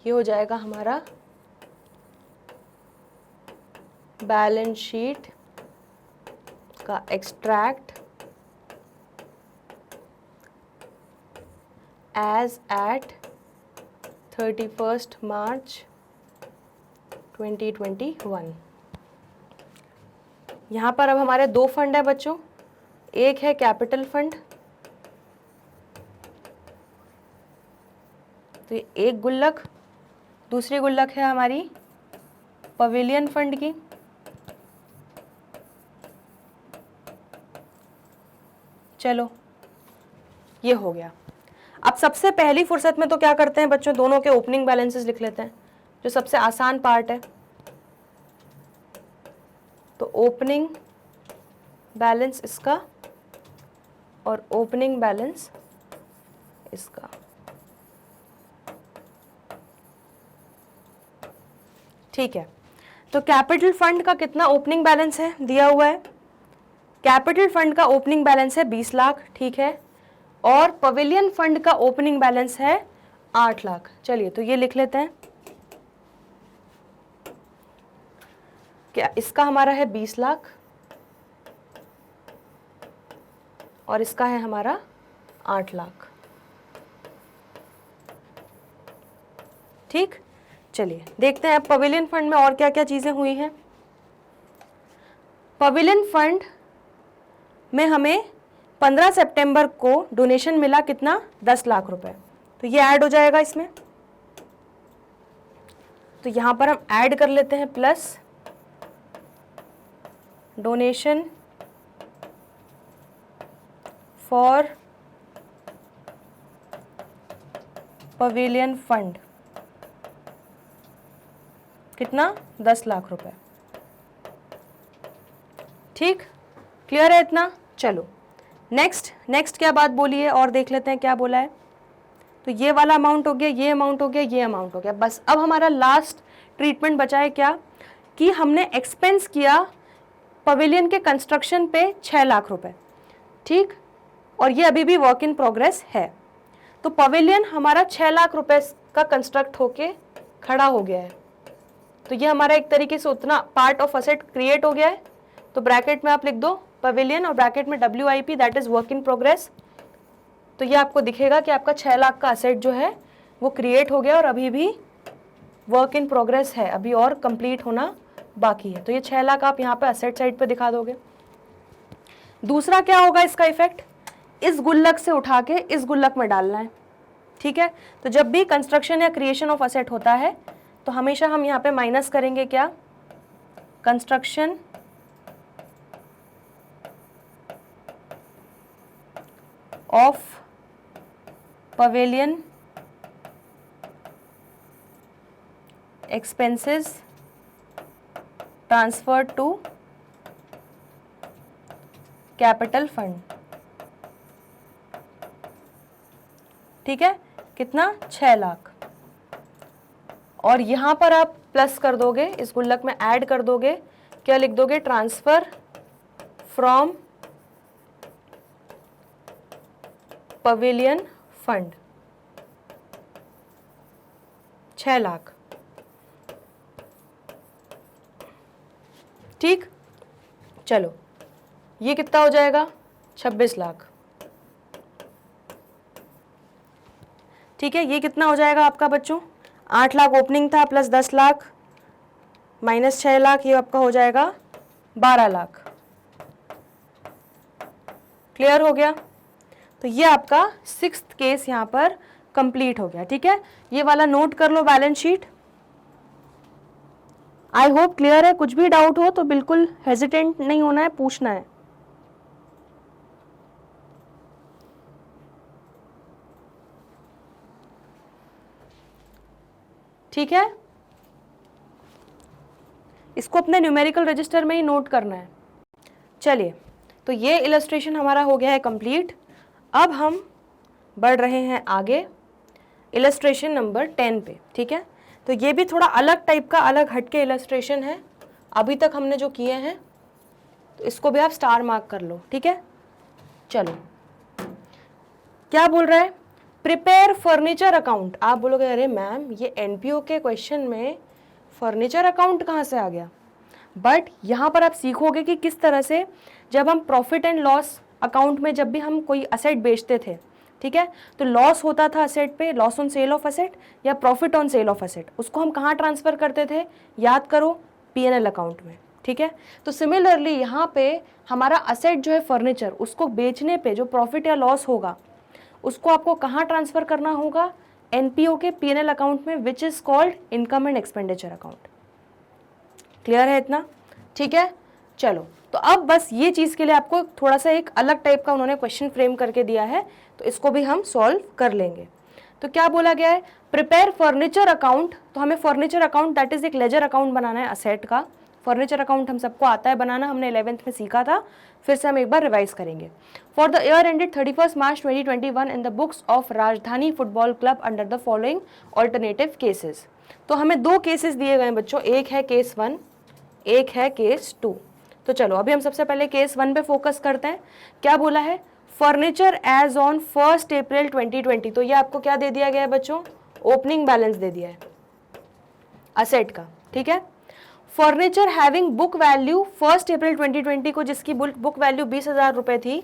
ये हो जाएगा हमारा बैलेंस शीट का एक्सट्रैक्ट एज एट 31 मार्च 2021। यहाँ पर अब हमारे दो फंड है बच्चों, एक है कैपिटल फंड, तो ये एक गुल्लक, दूसरी गुल्लक है हमारी पवेलियन फंड की। चलो ये हो गया। अब सबसे पहली फुर्सत में तो क्या करते हैं बच्चों, दोनों के ओपनिंग बैलेंसेस लिख लेते हैं, जो सबसे आसान पार्ट है। तो ओपनिंग बैलेंस इसका और ओपनिंग बैलेंस इसका। ठीक है, तो कैपिटल फंड का कितना ओपनिंग बैलेंस है दिया हुआ है, कैपिटल फंड का ओपनिंग बैलेंस है 20 लाख, ठीक है, और पवेलियन फंड का ओपनिंग बैलेंस है 8 लाख। चलिए तो ये लिख लेते हैं, क्या इसका हमारा है 20 लाख और इसका है हमारा 8 लाख, ठीक। चलिए देखते हैं अब पवेलियन फंड में और क्या क्या चीजें हुई हैं। पवेलियन फंड में हमें 15 सितंबर को डोनेशन मिला, कितना, 10 लाख रुपए, तो ये ऐड हो जाएगा इसमें। तो यहां पर हम ऐड कर लेते हैं plus donation for pavilion fund, कितना, 10 लाख रुपए, ठीक। क्लियर है इतना? चलो नेक्स्ट क्या बात बोली है और देख लेते हैं क्या बोला है। तो ये वाला अमाउंट हो गया, ये अमाउंट हो गया, ये अमाउंट हो गया, बस अब हमारा लास्ट ट्रीटमेंट बचा है क्या, कि हमने एक्सपेंस किया पवेलियन के कंस्ट्रक्शन पे 6 लाख रुपए, ठीक, और ये अभी भी वर्क इन प्रोग्रेस है। तो पवेलियन हमारा 6 लाख रुपए का कंस्ट्रक्ट होके खड़ा हो गया है, तो ये हमारा एक तरीके से उतना पार्ट ऑफ असेट क्रिएट हो गया है। तो ब्रैकेट में आप लिख दो पवेलियन और ब्रैकेट में WIP, that is work in progress. तो ये आपको दिखेगा कि आपका 6 लाख का असेट जो है वो क्रिएट हो गया और अभी भी वर्क इन प्रोग्रेस है, अभी और कंप्लीट होना बाकी है। तो ये 6 लाख आप यहाँ पे असेट साइड पे दिखा दोगे। दूसरा क्या होगा इसका इफेक्ट, इस गुल्लक से उठा के इस गुल्लक में डालना है, ठीक है, तो जब भी कंस्ट्रक्शन या क्रिएशन ऑफ असेट होता है तो हमेशा हम यहाँ पे माइनस करेंगे क्या, construction of pavilion expenses transfer to capital fund. ठीक है, कितना, 6 लाख। और यहां पर आप प्लस कर दोगे, इस गुल्लक में ऐड कर दोगे, क्या लिख दोगे, transfer from pavilion fund 6 lakh. ठीक, चलो ये कितना हो जाएगा, 26 लाख। ठीक है, ये कितना हो जाएगा आपका बच्चों, 8 लाख ओपनिंग था प्लस 10 लाख माइनस 6 लाख, ये आपका हो जाएगा 12 लाख। क्लियर हो गया, तो ये आपका 6th केस यहाँ पर कंप्लीट हो गया। ठीक है, ये वाला नोट कर लो balance sheet. I hope clear है, कुछ भी डाउट हो तो बिल्कुल हेजिटेंट नहीं होना है, पूछना है। ठीक है, इसको अपने न्यूमेरिकल रजिस्टर में ही नोट करना है। चलिए, तो ये इलस्ट्रेशन हमारा हो गया है कंप्लीट। अब हम बढ़ रहे हैं आगे इलस्ट्रेशन नंबर 10 पे। ठीक है, तो ये भी थोड़ा अलग टाइप का, अलग हटके इलस्ट्रेशन है। अभी तक हमने जो किए हैं तो इसको भी आप स्टार मार्क कर लो। ठीक है, चलो क्या बोल रहा है, प्रिपेयर फर्नीचर अकाउंट। आप बोलोगे अरे मैम ये एनपीओ के क्वेश्चन में फर्नीचर अकाउंट कहाँ से आ गया, बट यहाँ पर आप सीखोगे कि किस तरह से जब हम प्रॉफिट एंड लॉस अकाउंट में जब भी हम कोई असेट बेचते थे, ठीक है, तो लॉस होता था असेट पे, loss on sale of asset या profit on sale of asset, उसको हम कहाँ ट्रांसफर करते थे, याद करो, पीएनएल अकाउंट में। ठीक है, तो सिमिलरली यहाँ पे हमारा असेट जो है फर्नीचर, उसको बेचने पे जो प्रॉफिट या लॉस होगा उसको आपको कहाँ ट्रांसफर करना होगा, एनपीओ के पीएनएल अकाउंट में, which is called income and expenditure account. Clear है इतना? ठीक है, चलो तो अब बस ये चीज़ के लिए आपको थोड़ा सा एक अलग टाइप का उन्होंने क्वेश्चन फ्रेम करके दिया है, तो इसको भी हम सॉल्व कर लेंगे। तो क्या बोला गया है, प्रिपेयर फर्नीचर अकाउंट। तो हमें फर्नीचर अकाउंट दैट इज एक लेजर अकाउंट बनाना है असेट का। फर्नीचर अकाउंट हम सबको आता है बनाना, हमने 11th में सीखा था, फिर से हम एक बार रिवाइज करेंगे। For the year ended 31 March 2021 in the books of Rajdhani football club under the following alternative cases. तो हमें 2 केसेस दिए गए हैं बच्चों, एक है केस 1, एक है केस 2। तो चलो अभी हम सबसे पहले केस 1 पे फोकस करते हैं। क्या बोला है, फर्नीचर एज ऑन 1 अप्रैल 2020। तो ये आपको क्या दे दिया गया है बच्चों, ओपनिंग बैलेंस दे दिया है असेट का। ठीक है, furniture having book value 1 April 2020 को, जिसकी बुक वैल्यू 20,000 रुपए थी,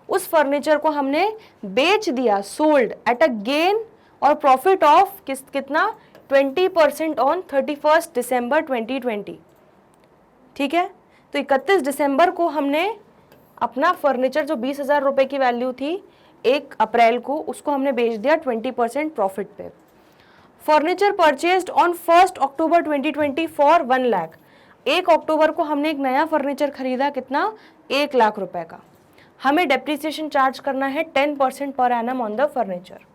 उस फर्नीचर को हमने बेच दिया, सोल्ड एट अ गेन और प्रॉफिट ऑफ कितना 20% ऑन 31 दिसंबर 2020। ठीक है, तो 31 दिसंबर को हमने अपना फर्नीचर जो 20,000 रुपए की वैल्यू थी 1 अप्रैल को, उसको हमने बेच दिया 20% प्रॉफिट पे। Furniture purchased on 1 October 2020 for 1 lakh. 1 अक्टूबर को हमने एक नया फर्नीचर खरीदा, कितना, 1 लाख रुपए का। हमें डेप्रिसिएशन चार्ज करना है 10% per annum on the furniture.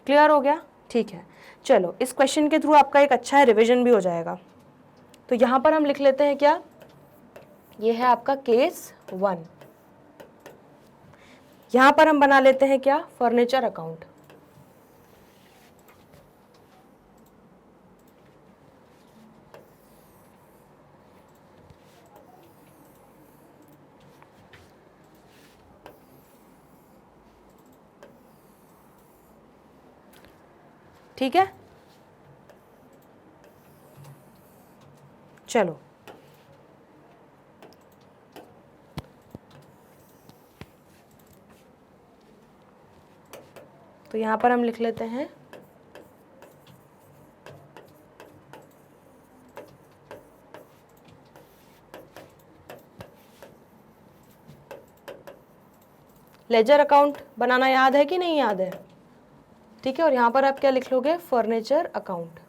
Clear हो गया? ठीक है, चलो इस क्वेश्चन के थ्रू आपका एक अच्छा रिविजन भी हो जाएगा। तो यहाँ पर हम लिख लेते हैं क्या, ये है आपका केस 1। यहाँ पर हम बना लेते हैं क्या, फर्नीचर अकाउंट। ठीक है, चलो तो यहाँ पर हम लिख लेते हैं लेजर अकाउंट बनाना याद है कि नहीं याद है? ठीक है, और यहाँ पर आप क्या लिख लोगे, फर्नीचर अकाउंट।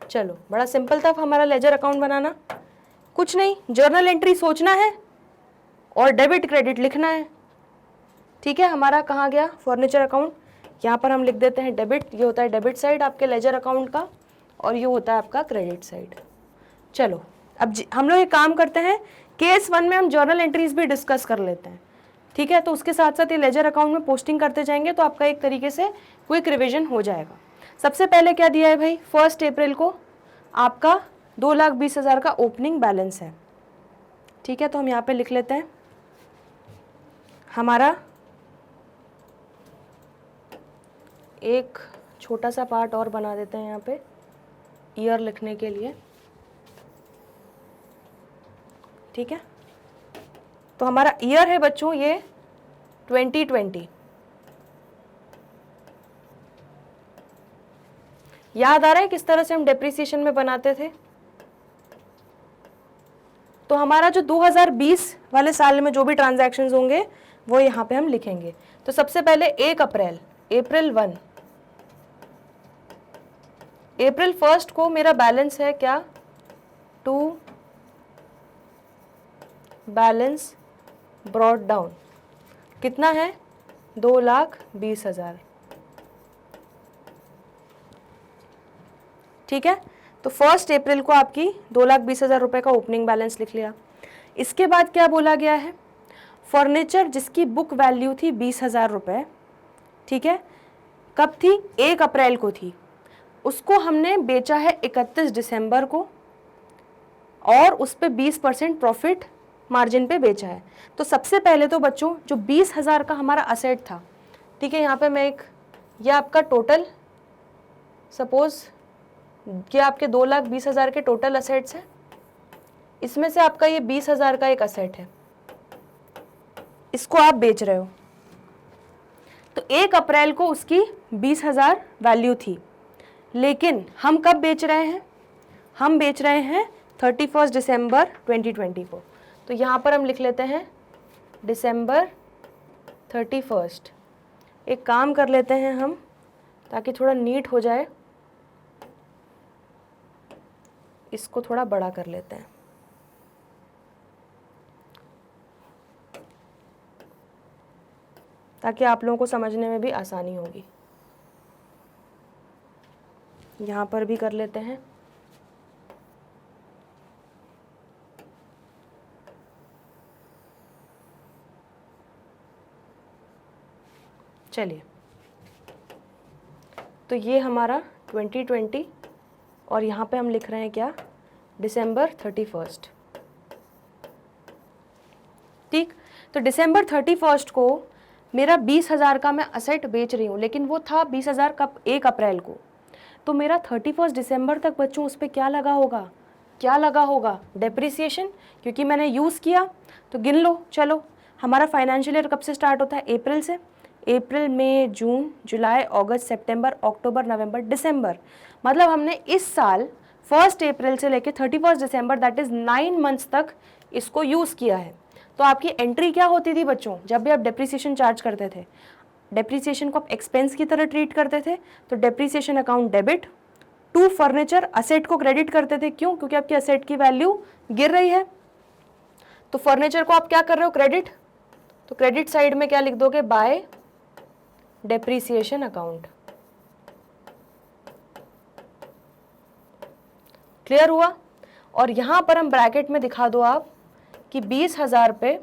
चलो, बड़ा सिंपल था हमारा लेजर अकाउंट बनाना, कुछ नहीं, जर्नल एंट्री सोचना है और डेबिट क्रेडिट लिखना है। ठीक है, हमारा कहाँ गया फर्नीचर अकाउंट, यहाँ पर हम लिख देते हैं डेबिट, ये होता है डेबिट साइड आपके लेजर अकाउंट का, और ये होता है आपका क्रेडिट साइड। चलो अब हम लोग एक काम करते हैं, केस 1 में हम जर्नल एंट्रीज भी डिस्कस कर लेते हैं। ठीक है, तो उसके साथ साथ ये लेजर अकाउंट में पोस्टिंग करते जाएंगे तो आपका एक तरीके से क्विक रिविजन हो जाएगा। सबसे पहले क्या दिया है भाई, 1 अप्रैल को आपका 2,20,000 का ओपनिंग बैलेंस है। ठीक है, तो हम यहाँ पे लिख लेते हैं, हमारा एक छोटा सा पार्ट और बना देते हैं यहाँ पे ईयर लिखने के लिए। ठीक है, तो हमारा ईयर है बच्चों ये 2020। याद आ रहा है किस तरह से हम डेप्रिसिएशन में बनाते थे? तो हमारा जो 2020 वाले साल में जो भी ट्रांजैक्शंस होंगे वो यहाँ पे हम लिखेंगे। तो सबसे पहले 1 अप्रैल, अप्रैल 1, अप्रैल 1 को मेरा बैलेंस है क्या, टू बैलेंस ब्रॉट डाउन, कितना है, 2,20,000। ठीक है, तो 1 अप्रैल को आपकी 2,20,000 रुपए का ओपनिंग बैलेंस लिख लिया। इसके बाद क्या बोला गया है, फर्नीचर जिसकी बुक वैल्यू थी 20,000 रुपये, ठीक है, कब थी, 1 अप्रैल को थी, उसको हमने बेचा है 31 दिसंबर को और उस पर 20% प्रॉफिट मार्जिन पे बेचा है। तो सबसे पहले तो बच्चों जो 20,000 का हमारा असेट था, ठीक है, यहाँ पे मैं एक, ये आपका टोटल, सपोज ये आपके 2,20,000 के टोटल असेट्स हैं, इसमें से आपका ये 20,000 का एक असेट है, इसको आप बेच रहे हो। तो 1 अप्रैल को उसकी 20,000 वैल्यू थी, लेकिन हम कब बेच रहे हैं, हम बेच रहे हैं 31 दिसंबर 2020 को। तो यहाँ पर हम लिख लेते हैं दिसंबर 31। एक काम कर लेते हैं हम ताकि थोड़ा नीट हो जाए, इसको थोड़ा बड़ा कर लेते हैं। ताकि आप लोगों को समझने में भी आसानी होगी। यहाँ पर भी कर लेते हैं। चलिए, तो ये हमारा 2020 और यहाँ पे हम लिख रहे हैं क्या, दिसंबर 31। ठीक, तो दिसंबर 31 को मेरा 20,000 का मैं असेट बेच रही हूँ, लेकिन वो था 20,000 कब, 1 अप्रैल को। तो मेरा 31 दिसंबर तक बच्चों उस पर क्या लगा होगा, क्या लगा होगा, डेप्रिसिएशन, क्योंकि मैंने यूज़ किया। तो गिन लो, चलो हमारा फाइनेंशियल ईयर कब से स्टार्ट होता है, अप्रैल से। अप्रैल, मई, जून, जुलाई, अगस्त, सितंबर, अक्टूबर, नवंबर, दिसंबर, मतलब हमने इस साल 1 अप्रैल से लेकर 31 दिसंबर, दैट इज़ 9 मंथ्स तक इसको यूज़ किया है। तो आपकी एंट्री क्या होती थी बच्चों, जब भी आप डेप्रिसिएशन चार्ज करते थे, डेप्रिसिएशन को आप एक्सपेंस की तरह ट्रीट करते थे, तो depreciation account debit, to furniture asset को क्रेडिट करते थे। क्यों, क्योंकि आपकी असेट की वैल्यू गिर रही है। तो फर्नीचर को आप क्या कर रहे हो, क्रेडिट, तो क्रेडिट साइड में क्या लिख दोगे, बाय डेप्रिसिएशन अकाउंट। क्लियर हुआ। और यहां पर हम ब्रैकेट में दिखा दो आप कि 20,000 पे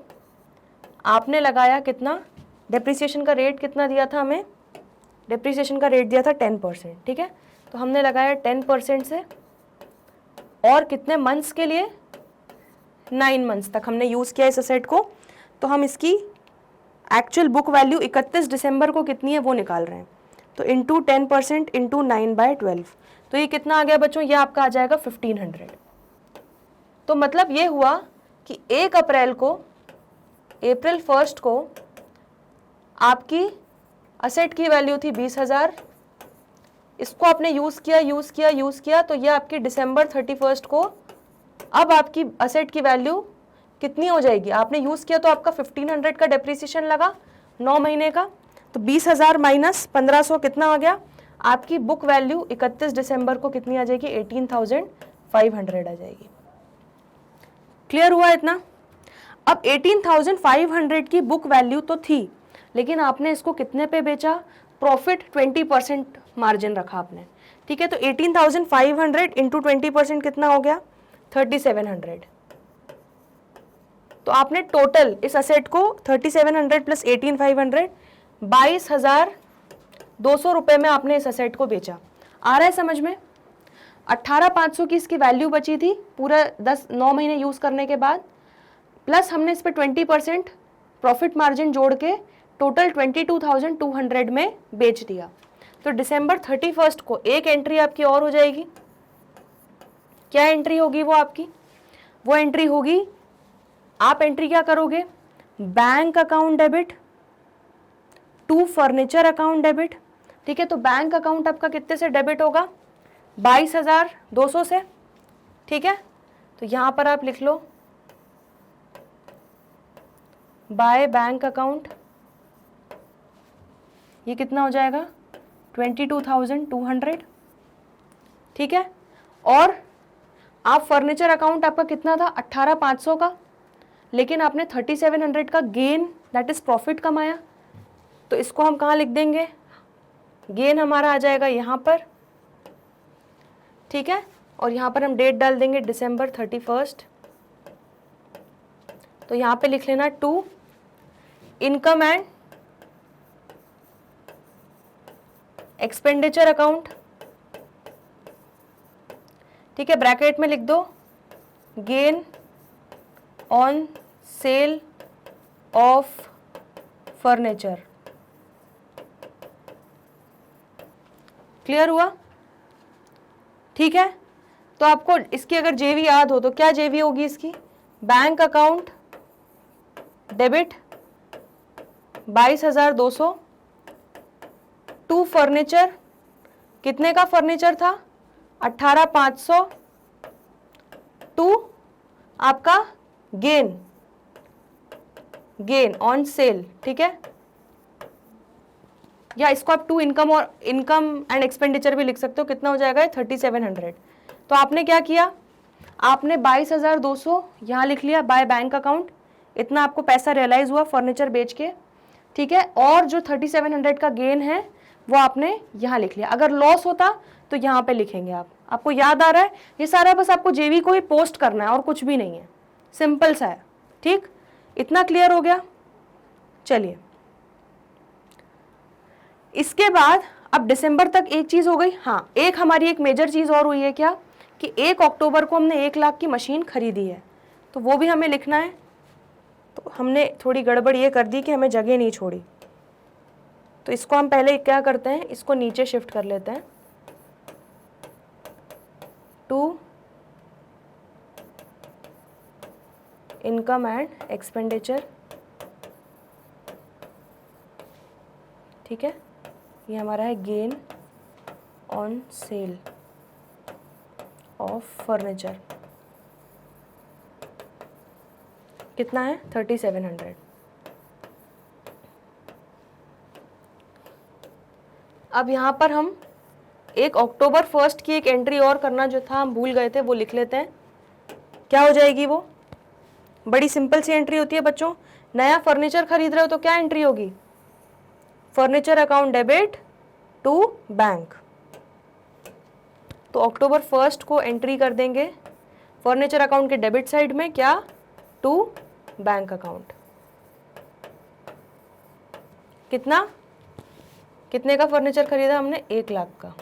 आपने लगाया कितना, डेप्रिसिएशन का रेट कितना दिया था हमें, डेप्रिसिएशन का रेट दिया था 10%, ठीक है, तो हमने लगाया 10% से, और कितने मंथ्स के लिए, 9 मंथ्स तक हमने यूज़ किया इस असेट को। तो हम इसकी एक्चुअल बुक वैल्यू 31 दिसंबर को कितनी है वो निकाल रहे हैं। तो इंटू 10% इंटू 9/12, तो ये कितना आ गया बच्चों, ये आपका आ जाएगा 1500। तो मतलब ये हुआ कि 1 अप्रैल को, अप्रैल 1 को आपकी असेट की वैल्यू थी 20,000, इसको आपने यूज़ किया, तो ये आपकी दिसंबर 31 को अब आपकी असेट की वैल्यू कितनी हो जाएगी, आपने यूज़ किया तो आपका 1500 का डेप्रिसिएशन लगा 9 महीने का, तो 20,000 माइनस 1500 कितना आ गया? आपकी बुक वैल्यू 31 दिसंबर को कितनी आ जाएगी? 18,500 आ जाएगी। क्लियर हुआ इतना? अब 18,500 की बुक वैल्यू तो थी, लेकिन आपने इसको कितने पे बेचा? प्रॉफिट 20% मार्जिन रखा आपने, ठीक है। तो 18,500 इंटू 20% कितना हो गया? 3,700। तो आपने टोटल इस असेट को 3,700 प्लस 18,500 22,200 रुपए में आपने इस असेट को बेचा। आ रहा है समझ में? 18,500 की इसकी वैल्यू बची थी पूरा 9 महीने यूज करने के बाद, प्लस हमने इस पे 20% प्रॉफिट मार्जिन जोड़ के टोटल 22,200 में बेच दिया। तो दिसंबर 31 को एक एंट्री आपकी और हो जाएगी। क्या एंट्री होगी वो आपकी? वो एंट्री होगी, आप एंट्री क्या करोगे? Bank account debit to furniture account debit, ठीक है। तो बैंक अकाउंट आपका कितने से डेबिट होगा? 22,200 से, ठीक है। तो यहां पर आप लिख लो बाय बैंक अकाउंट, ये कितना हो जाएगा? 22,200, ठीक है। और आप फर्नीचर अकाउंट आपका कितना था? 18,500 का, लेकिन आपने 3,700 का गेन दैट इज प्रॉफिट कमाया। तो इसको हम कहाँ लिख देंगे? गेन हमारा आ जाएगा यहाँ पर, ठीक है। और यहाँ पर हम डेट डाल देंगे दिसंबर 31। तो यहाँ पे लिख लेना to income and expenditure account, ठीक है। ब्रैकेट में लिख दो gain on sale of furniture. Clear हुआ? ठीक है। तो आपको इसकी अगर जेवी याद हो तो क्या जेवी होगी इसकी? Bank account debit 22,200 to furniture, कितने का फर्नीचर था? 18,500 टू आपका गेन ऑन सेल, ठीक है। या इसको आप टू इनकम और इनकम एंड एक्सपेंडिचर भी लिख सकते हो। कितना हो जाएगा? 3,700। तो आपने क्या किया? आपने 22,200 यहाँ लिख लिया बाय बैंक अकाउंट, इतना आपको पैसा रियलाइज हुआ फर्नीचर बेच के, ठीक है। और जो 3,700 का गेन है वो आपने यहाँ लिख लिया। अगर लॉस होता तो यहाँ पे लिखेंगे आप। आपको याद आ रहा है? ये सारा बस आपको जेवी को ही पोस्ट करना है और कुछ भी नहीं है, सिंपल सा है, ठीक। इतना क्लियर हो गया? चलिए, इसके बाद अब दिसंबर तक एक चीज हो गई। हाँ, एक हमारी एक मेजर चीज और हुई है, क्या कि 1 अक्टूबर को हमने 1 लाख की मशीन खरीदी है, तो वो भी हमें लिखना है। तो हमने थोड़ी गड़बड़ ये कर दी कि हमें जगह नहीं छोड़ी, तो इसको हम पहले क्या करते हैं, इसको नीचे शिफ्ट कर लेते हैं टू इनकम एंड एक्सपेंडिचर, ठीक है। ये हमारा है gain on sale of furniture, कितना है? 3,700। अब यहाँ पर हम 1 अक्टूबर 1 की एक एंट्री और करना जो था हम भूल गए थे, वो लिख लेते हैं। क्या हो जाएगी वो? बड़ी सिंपल सी एंट्री होती है बच्चों। नया फर्नीचर खरीद रहे हो तो क्या एंट्री होगी? Furniture account debit to bank. तो अक्टूबर 1 को एंट्री कर देंगे फर्नीचर अकाउंट के डेबिट साइड में, क्या? To bank account. कितने का फर्नीचर खरीदा हमने? 1 लाख का।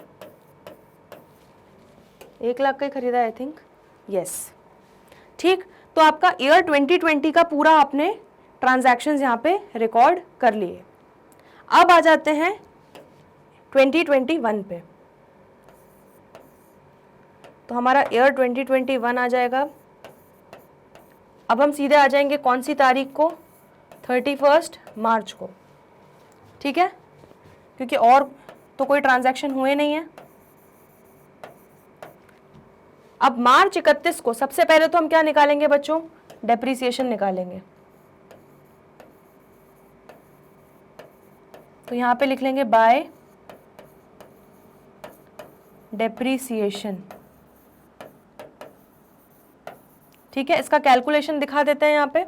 1 लाख का ही खरीदा आई थिंक, यस, ठीक। तो आपका ईयर 2020 का पूरा आपने ट्रांजैक्शंस यहाँ पे रिकॉर्ड कर लिए। अब आ जाते हैं 2021 पे। तो हमारा ईयर 2021 आ जाएगा। अब हम सीधे आ जाएंगे कौन सी तारीख को? 31 मार्च को, ठीक है, क्योंकि और तो कोई ट्रांजैक्शन हुए नहीं है। अब मार्च 31 को सबसे पहले तो हम क्या निकालेंगे बच्चों? डेप्रीसिएशन निकालेंगे। तो यहाँ पे लिख लेंगे बाय डेप्रीसिएशन। ठीक है, इसका कैलकुलेशन दिखा देते हैं यहाँ पे।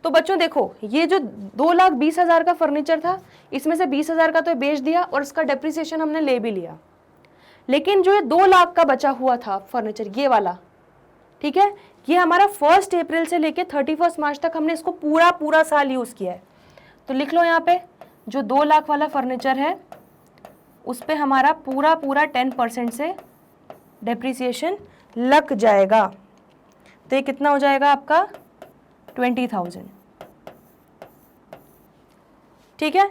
तो बच्चों देखो, ये जो 2,20,000 का फर्नीचर था, इसमें से 20,000 का तो बेच दिया और इसका डेप्रीसिएशन हमने ले भी लिया। लेकिन जो ये 2 लाख का बचा हुआ था फर्नीचर, ये वाला, ठीक है, ये हमारा 1 अप्रैल से लेके 31 मार्च तक हमने इसको पूरा साल यूज किया है। तो लिख लो यहाँ पे, जो 2 लाख वाला फर्नीचर है उस पे हमारा पूरा 10% से डेप्रीसिएशन लग जाएगा। तो ये कितना हो जाएगा आपका 20,000। ठीक है,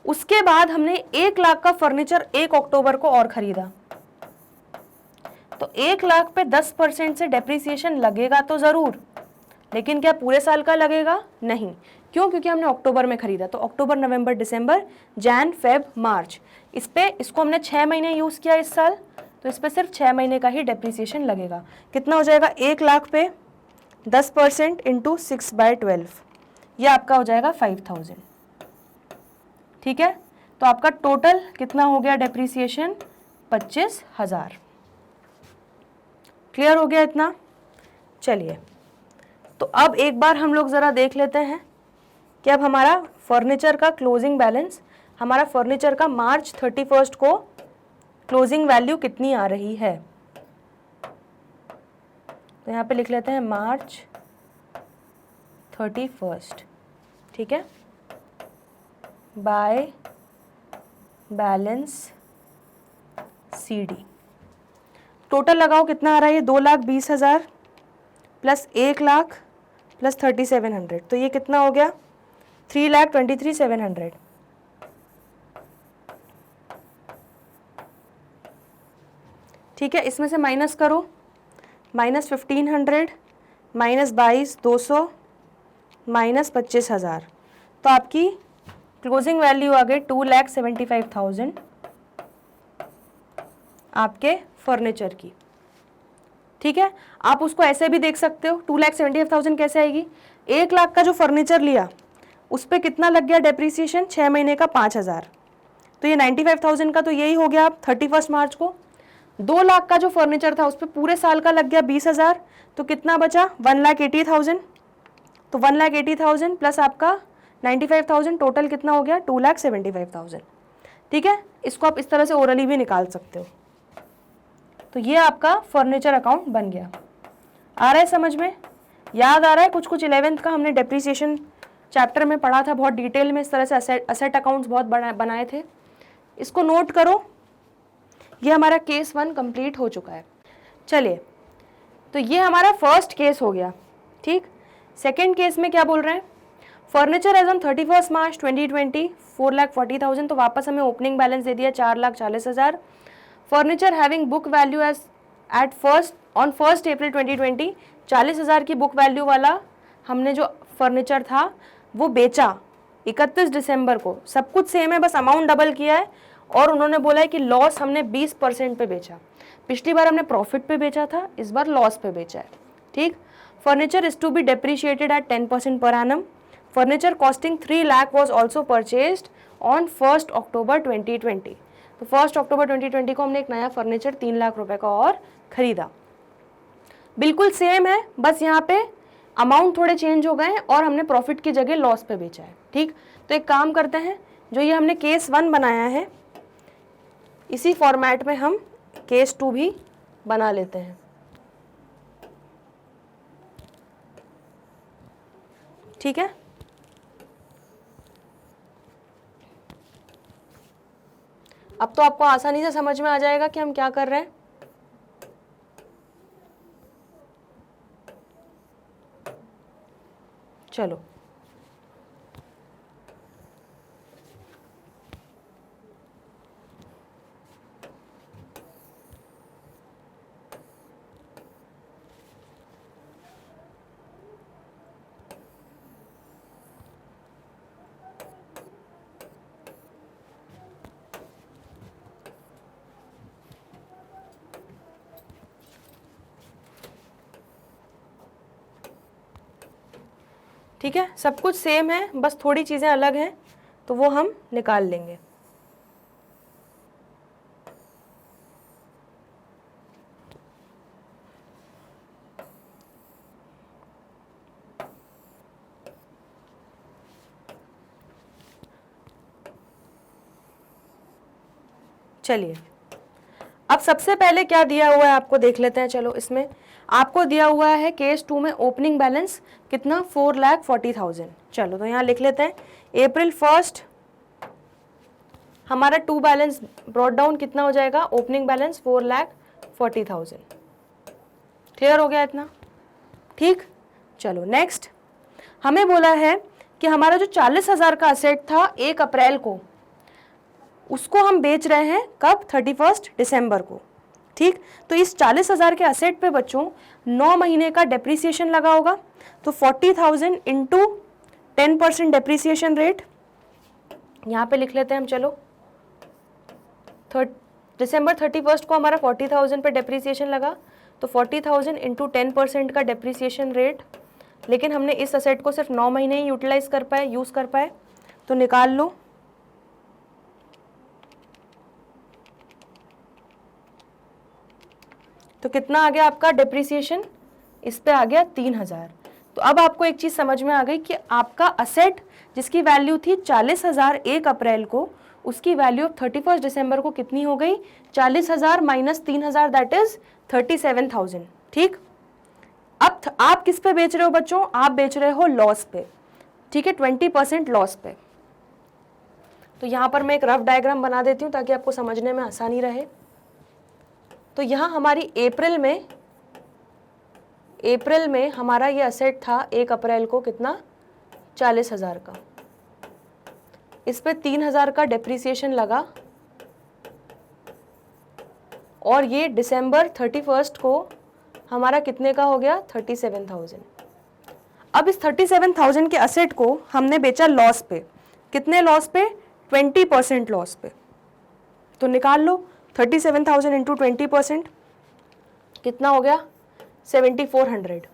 उसके बाद हमने 1 लाख का फर्नीचर 1 अक्टूबर को और खरीदा। तो 1 लाख पे 10% से डेप्रीसिएशन लगेगा तो जरूर, लेकिन क्या पूरे साल का लगेगा? नहीं। क्यों? क्योंकि हमने अक्टूबर में खरीदा। तो अक्टूबर, नवंबर, दिसंबर, जैन, फेब, मार्च, इसको हमने 6 महीने यूज किया इस साल, तो इस पे सिर्फ 6 महीने का ही डेप्रीसिएशन लगेगा। कितना हो जाएगा? 1 लाख पे 10% इंटू 6/12, यह आपका हो जाएगा 5,000। ठीक है, तो आपका टोटल कितना हो गया डेप्रीसिएशन? 25,000। क्लियर हो गया इतना? चलिए, तो अब एक बार हम लोग ज़रा देख लेते हैं कि अब हमारा फर्नीचर का क्लोजिंग बैलेंस, हमारा फर्नीचर का मार्च 31 को क्लोजिंग वैल्यू कितनी आ रही है। तो यहाँ पे लिख लेते हैं मार्च 31, ठीक है, बाय बैलेंस CD। टोटल लगाओ कितना आ रहा है? ये 2,20,000 प्लस 1 लाख प्लस 3,700, तो ये कितना हो गया? 3,23,700। ठीक है, इसमें से माइनस करो, -1,500 माइनस 22,200 माइनस 25,000, तो आपकी क्लोजिंग वैल्यू आ गई 2,75,000 आपके फर्नीचर की। ठीक है, आप उसको ऐसे भी देख सकते हो, 2,75,000 कैसे आएगी? 1 लाख का जो फर्नीचर लिया उस पर कितना लग गया डेप्रीसिएशन? 6 महीने का 5,000, तो ये 95,000 का तो यही हो गया आप 31 मार्च को। 2 लाख का जो फर्नीचर था उस पर पूरे साल का लग गया 20,000, तो कितना बचा? 1,80,000। तो 1,80,000 प्लस आपका 95,000, टोटल कितना हो गया? 2,75,000। ठीक है, इसको आप इस तरह से ओरली भी निकाल सकते हो। तो ये आपका फर्नीचर अकाउंट बन गया। आ रहा है समझ में? याद आ रहा है? कुछ 11th का हमने डेप्रीसिएशन चैप्टर में पढ़ा था, बहुत डिटेल में इस तरह से असेट अकाउंट्स बहुत बनाए थे। इसको नोट करो। ये हमारा केस 1 कंप्लीट हो चुका है। चलिए, तो ये हमारा फर्स्ट केस हो गया। ठीक, सेकेंड केस में क्या बोल रहे हैं? फर्नीचर एज ऑन 31 मार्च 2020 4,40,000, तो वापस हमें ओपनिंग बैलेंस दे दिया 4,40,000। Furniture having book value as at on 1 April 2020, 40,000 की बुक वैल्यू वाला हमने जो फर्नीचर था वो बेचा 31 दिसंबर को। सब कुछ सेम है, बस अमाउंट डबल किया है, और उन्होंने बोला है कि लॉस हमने 20% पे बेचा। पिछली बार हमने प्रॉफिट पे बेचा था, इस बार लॉस पे बेचा है। ठीक, furniture is to be depreciated at 10% per annum. Furniture costing 3 lakh was also purchased on 1 October 2020। तो 1 अक्टूबर 2020 को हमने एक नया फर्नीचर 3 लाख रुपए का और खरीदा। बिल्कुल सेम है, बस यहाँ पे अमाउंट थोड़े चेंज हो गए हैं और हमने प्रॉफिट की जगह लॉस पे बेचा है। ठीक, तो एक काम करते हैं, जो ये हमने केस 1 बनाया है इसी फॉर्मेट में हम केस 2 भी बना लेते हैं। ठीक है, अब तो आपको आसानी से समझ में आ जाएगा कि हम क्या कर रहे हैं। चलो, ठीक है, सब कुछ सेम है, बस थोड़ी चीज़ें अलग हैं। तो वो हम निकाल लेंगे। चलिए, अब सबसे पहले क्या दिया हुआ है आपको देख लेते हैं। चलो, इसमें आपको दिया हुआ है केस 2 में ओपनिंग बैलेंस कितना, 4,40,000। चलो, तो यहाँ लिख लेते हैं अप्रैल 1 हमारा टू बैलेंस ब्रॉट डाउन कितना हो जाएगा, ओपनिंग बैलेंस 4,40,000। क्लियर हो गया इतना? ठीक। चलो नेक्स्ट, हमें बोला है कि हमारा जो 40,000 का असेट था 1 अप्रैल को, उसको हम बेच रहे हैं कब, 31 दिसंबर को। ठीक, तो इस 40,000 के असेट पे बच्चों 9 महीने का डेप्रीसिएशन लगा होगा, तो 40,000 इंटू 10% डेप्रीसिएशन रेट यहाँ पे लिख लेते हैं हम। चलो, दिसंबर 31 को हमारा 40,000 पे डेप्रीसिएशन लगा, तो 40,000 इंटू 10% का डेप्रीसिएशन रेट, लेकिन हमने इस असेट को सिर्फ 9 महीने ही यूटिलाइज कर पाए, यूज़ कर पाए, तो निकाल लो। तो कितना आ गया आपका डेप्रीसिएशन, इस पे आ गया 3,000। तो अब आपको एक चीज़ समझ में आ गई कि आपका असेट जिसकी वैल्यू थी 40,000 1 अप्रैल को, उसकी वैल्यू अब 31 दिसंबर को कितनी हो गई, 40,000 माइनस 3,000, दैट इज 37,000। ठीक, अब आप किस पे बेच रहे हो बच्चों, आप बेच रहे हो लॉस पे। ठीक है, 20% लॉस पे। तो यहाँ पर मैं एक रफ डायग्राम बना देती हूँ ताकि आपको समझने में आसानी रहे। तो यहाँ हमारी अप्रैल में हमारा ये असेट था 1 अप्रैल को कितना, 40,000 का, इस पे 3,000 का डेप्रीसिएशन लगा, और ये दिसंबर 31 को हमारा कितने का हो गया, 37,000। अब इस 37,000 के असेट को हमने बेचा लॉस पे, कितने लॉस पे, 20% लॉस पे। तो निकाल लो 37,000 इंटू 20% कितना हो गया, 7,400।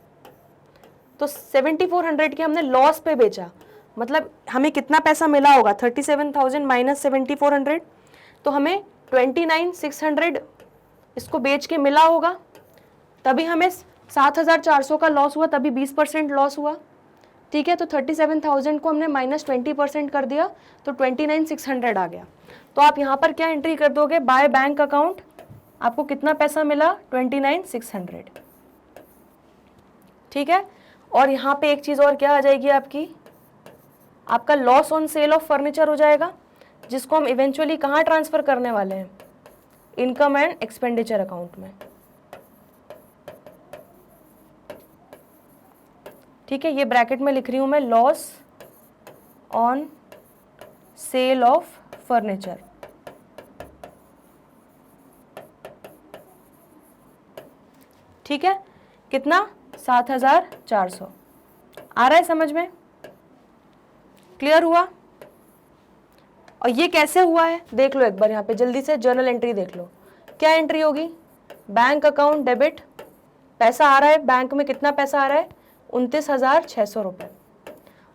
तो 7,400 के हमने लॉस पे बेचा, मतलब हमें कितना पैसा मिला होगा, 37,000 माइनस 7,400, तो हमें 29,600 इसको बेच के मिला होगा, तभी हमें 7,400 का लॉस हुआ, तभी 20% लॉस हुआ। ठीक है, तो 37,000 को हमने माइनस 20% कर दिया, तो 29,600 आ गया। तो आप यहाँ पर क्या एंट्री कर दोगे, बाय बैंक अकाउंट, आपको कितना पैसा मिला, 29,600। ठीक है, और यहाँ पे एक चीज़ और क्या आ जाएगी आपकी, आपका loss on sale of furniture हो जाएगा, जिसको हम इवेंचुअली कहाँ ट्रांसफ़र करने वाले हैं, इनकम एंड एक्सपेंडिचर अकाउंट में। ठीक है, ये ब्रैकेट में लिख रही हूँ मैं, loss on sale of furniture. ठीक है, कितना, 7,400। आ रहा है समझ में, क्लियर हुआ? और ये कैसे हुआ है देख लो एक बार, यहाँ पे जल्दी से जर्नल एंट्री देख लो। क्या एंट्री होगी, बैंक अकाउंट डेबिट, पैसा आ रहा है बैंक में, कितना पैसा आ रहा है, 29,600 रुपये।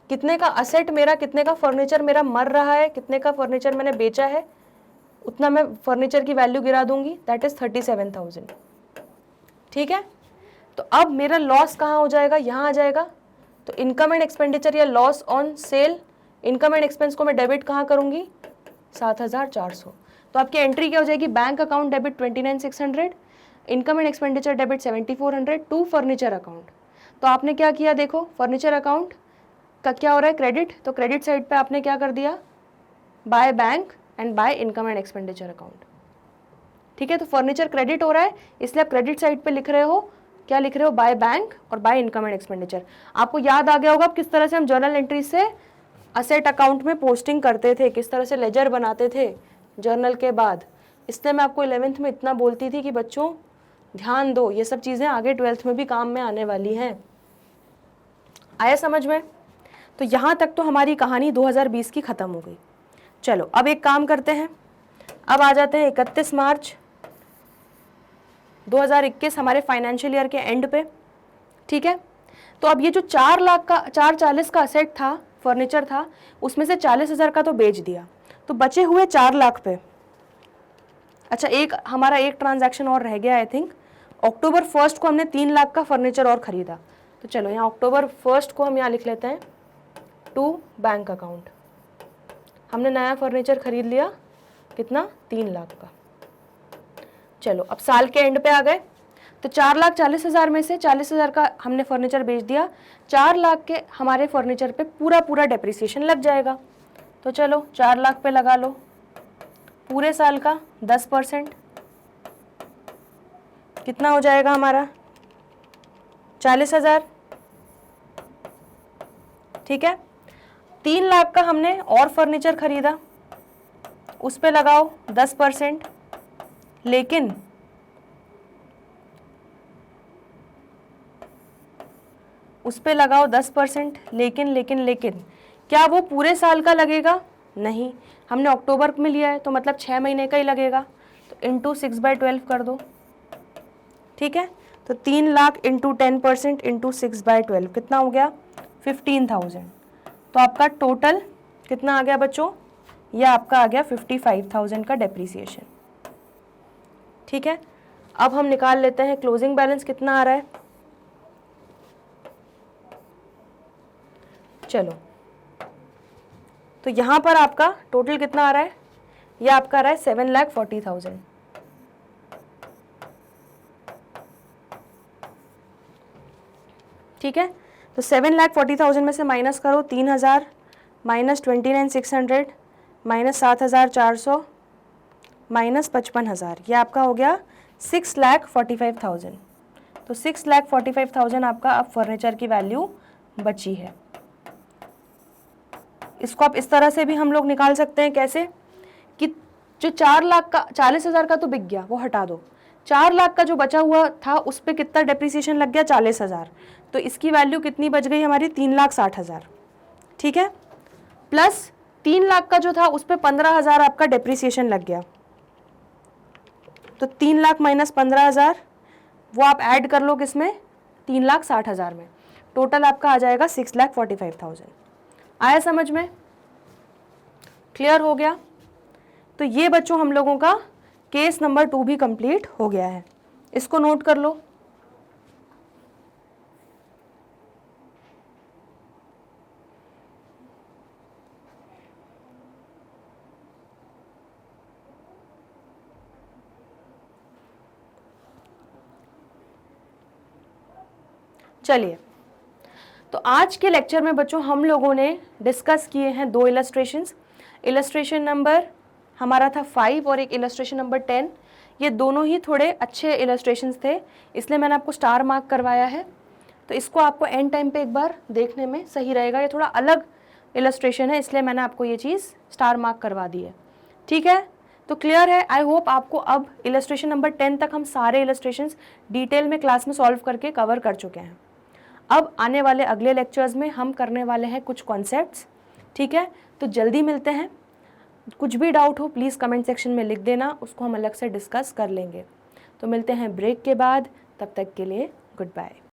कितने का असेट मेरा, कितने का फर्नीचर मेरा मर रहा है, कितने का फर्नीचर मैंने बेचा है, उतना मैं फर्नीचर की वैल्यू गिरा दूंगी, दैट इज 37,000। ठीक है, तो अब मेरा लॉस कहाँ हो जाएगा, यहाँ आ जाएगा। तो इनकम एंड एक्सपेंडिचर या loss on cell, income and expense को मैं डेबिट कहाँ करूँगी, 7,400। तो आपकी एंट्री क्या हो जाएगी, bank account debit 29,600, income and expenditure debit 7,400 to furniture account. तो आपने क्या किया, देखो फर्नीचर अकाउंट का क्या हो रहा है, क्रेडिट, तो क्रेडिट साइड पे आपने क्या कर दिया, by bank and by income and expenditure account. ठीक है, तो फर्नीचर क्रेडिट हो रहा है, इसलिए आप क्रेडिट साइड पे लिख रहे हो, क्या लिख रहे हो, बाय बैंक और बाय इनकम एंड एक्सपेंडिचर। आपको याद आ गया होगा किस तरह से हम जर्नल एंट्री से असेट अकाउंट में पोस्टिंग करते थे, किस तरह से लेजर बनाते थे जर्नल के बाद। इसलिए मैं आपको 11th में इतना बोलती थी कि बच्चों ध्यान दो, ये सब चीज़ें आगे 12th में भी काम में आने वाली हैं। आया समझ में? तो यहाँ तक तो हमारी कहानी 2020 की ख़त्म हो गई। चलो अब एक काम करते हैं, अब आ जाते हैं 31 मार्च 2021 हमारे फाइनेंशियल ईयर के एंड पे। ठीक है, तो अब ये जो 4,40,000 का असेट था, फर्नीचर था उसमें से 40,000 का तो बेच दिया, तो बचे हुए 4 लाख पे। अच्छा, हमारा एक ट्रांजैक्शन और रह गया आई थिंक। अक्टूबर 1 को हमने 3 लाख का फर्नीचर और ख़रीदा, तो चलो यहाँ अक्टूबर 1 को हम यहाँ लिख लेते हैं टू बैंक अकाउंट। हमने नया फर्नीचर खरीद लिया, कितना, 3 लाख का। चलो अब साल के एंड पे आ गए, तो 4,40,000 में से 40,000 का हमने फर्नीचर बेच दिया, 4 लाख के हमारे फर्नीचर पे पूरा डेप्रिसिएशन लग जाएगा। तो चलो 4 लाख पे लगा लो पूरे साल का 10%, कितना हो जाएगा हमारा, 40,000। ठीक है, 3 लाख का हमने और फर्नीचर खरीदा, उस पे लगाओ 10%, लेकिन उस पे लगाओ 10%, लेकिन क्या वो पूरे साल का लगेगा? नहीं, हमने अक्टूबर में लिया है तो मतलब 6 महीने का ही लगेगा, तो इंटू 6/12 कर दो। ठीक है, तो 3 लाख इंटू 10% इंटू 6/12 कितना हो गया, 15,000। तो आपका टोटल कितना आ गया बच्चों, यह आपका आ गया 55,000 का डेप्रीसिएशन। ठीक है, अब हम निकाल लेते हैं क्लोजिंग बैलेंस कितना आ रहा है। चलो, तो यहाँ पर आपका टोटल कितना आ रहा है, यह आपका आ रहा है 7,40,000। ठीक है, तो 7,40,000 में से माइनस करो 3,000, माइनस 29,600, माइनस 7,400, माइनस 55,000, ये आपका हो गया 6,45,000। तो 6,45,000 आपका अब फर्नीचर की वैल्यू बची है। इसको आप इस तरह से भी हम लोग निकाल सकते हैं, कैसे कि जो 4 लाख का 40,000 का तो बिक गया, वो हटा दो, 4 लाख का जो बचा हुआ था उस पर कितना डेप्रिसिएशन लग गया, 40,000, तो इसकी वैल्यू कितनी बच गई हमारी, 3,60,000। ठीक है, प्लस 3 लाख का जो था उस पर 15,000 आपका डेप्रिसिएशन लग गया, तो 3 लाख माइनस 15,000 वो आप ऐड कर लो किसमें, 3,60,000 में, टोटल आपका आ जाएगा 6,45,000। आया समझ में, क्लियर हो गया। तो ये बच्चों हम लोगों का केस नंबर 2 भी कंप्लीट हो गया है, इसको नोट कर लो। चलिए, तो आज के लेक्चर में बच्चों हम लोगों ने डिस्कस किए हैं 2 इलस्ट्रेशंस। इलस्ट्रेशन नंबर हमारा था 5 और एक इलस्ट्रेशन नंबर 10। ये दोनों ही थोड़े अच्छे इलस्ट्रेशंस थे, इसलिए मैंने आपको स्टार मार्क करवाया है। तो इसको आपको एंड टाइम पे एक बार देखने में सही रहेगा, ये थोड़ा अलग इलस्ट्रेशन है इसलिए मैंने आपको ये चीज़ स्टार मार्क करवा दी है। ठीक है, तो क्लियर है। आई होप आपको अब इलस्ट्रेशन नंबर 10 तक हम सारे इलस्ट्रेशंस डिटेल में क्लास में सॉल्व करके कवर कर चुके हैं। अब आने वाले अगले लेक्चर्स में हम करने वाले हैं कुछ कॉन्सेप्ट्स। ठीक है, तो जल्दी मिलते हैं। कुछ भी डाउट हो प्लीज़ कमेंट सेक्शन में लिख देना, उसको हम अलग से डिस्कस कर लेंगे। तो मिलते हैं ब्रेक के बाद, तब तक के लिए गुड बाय।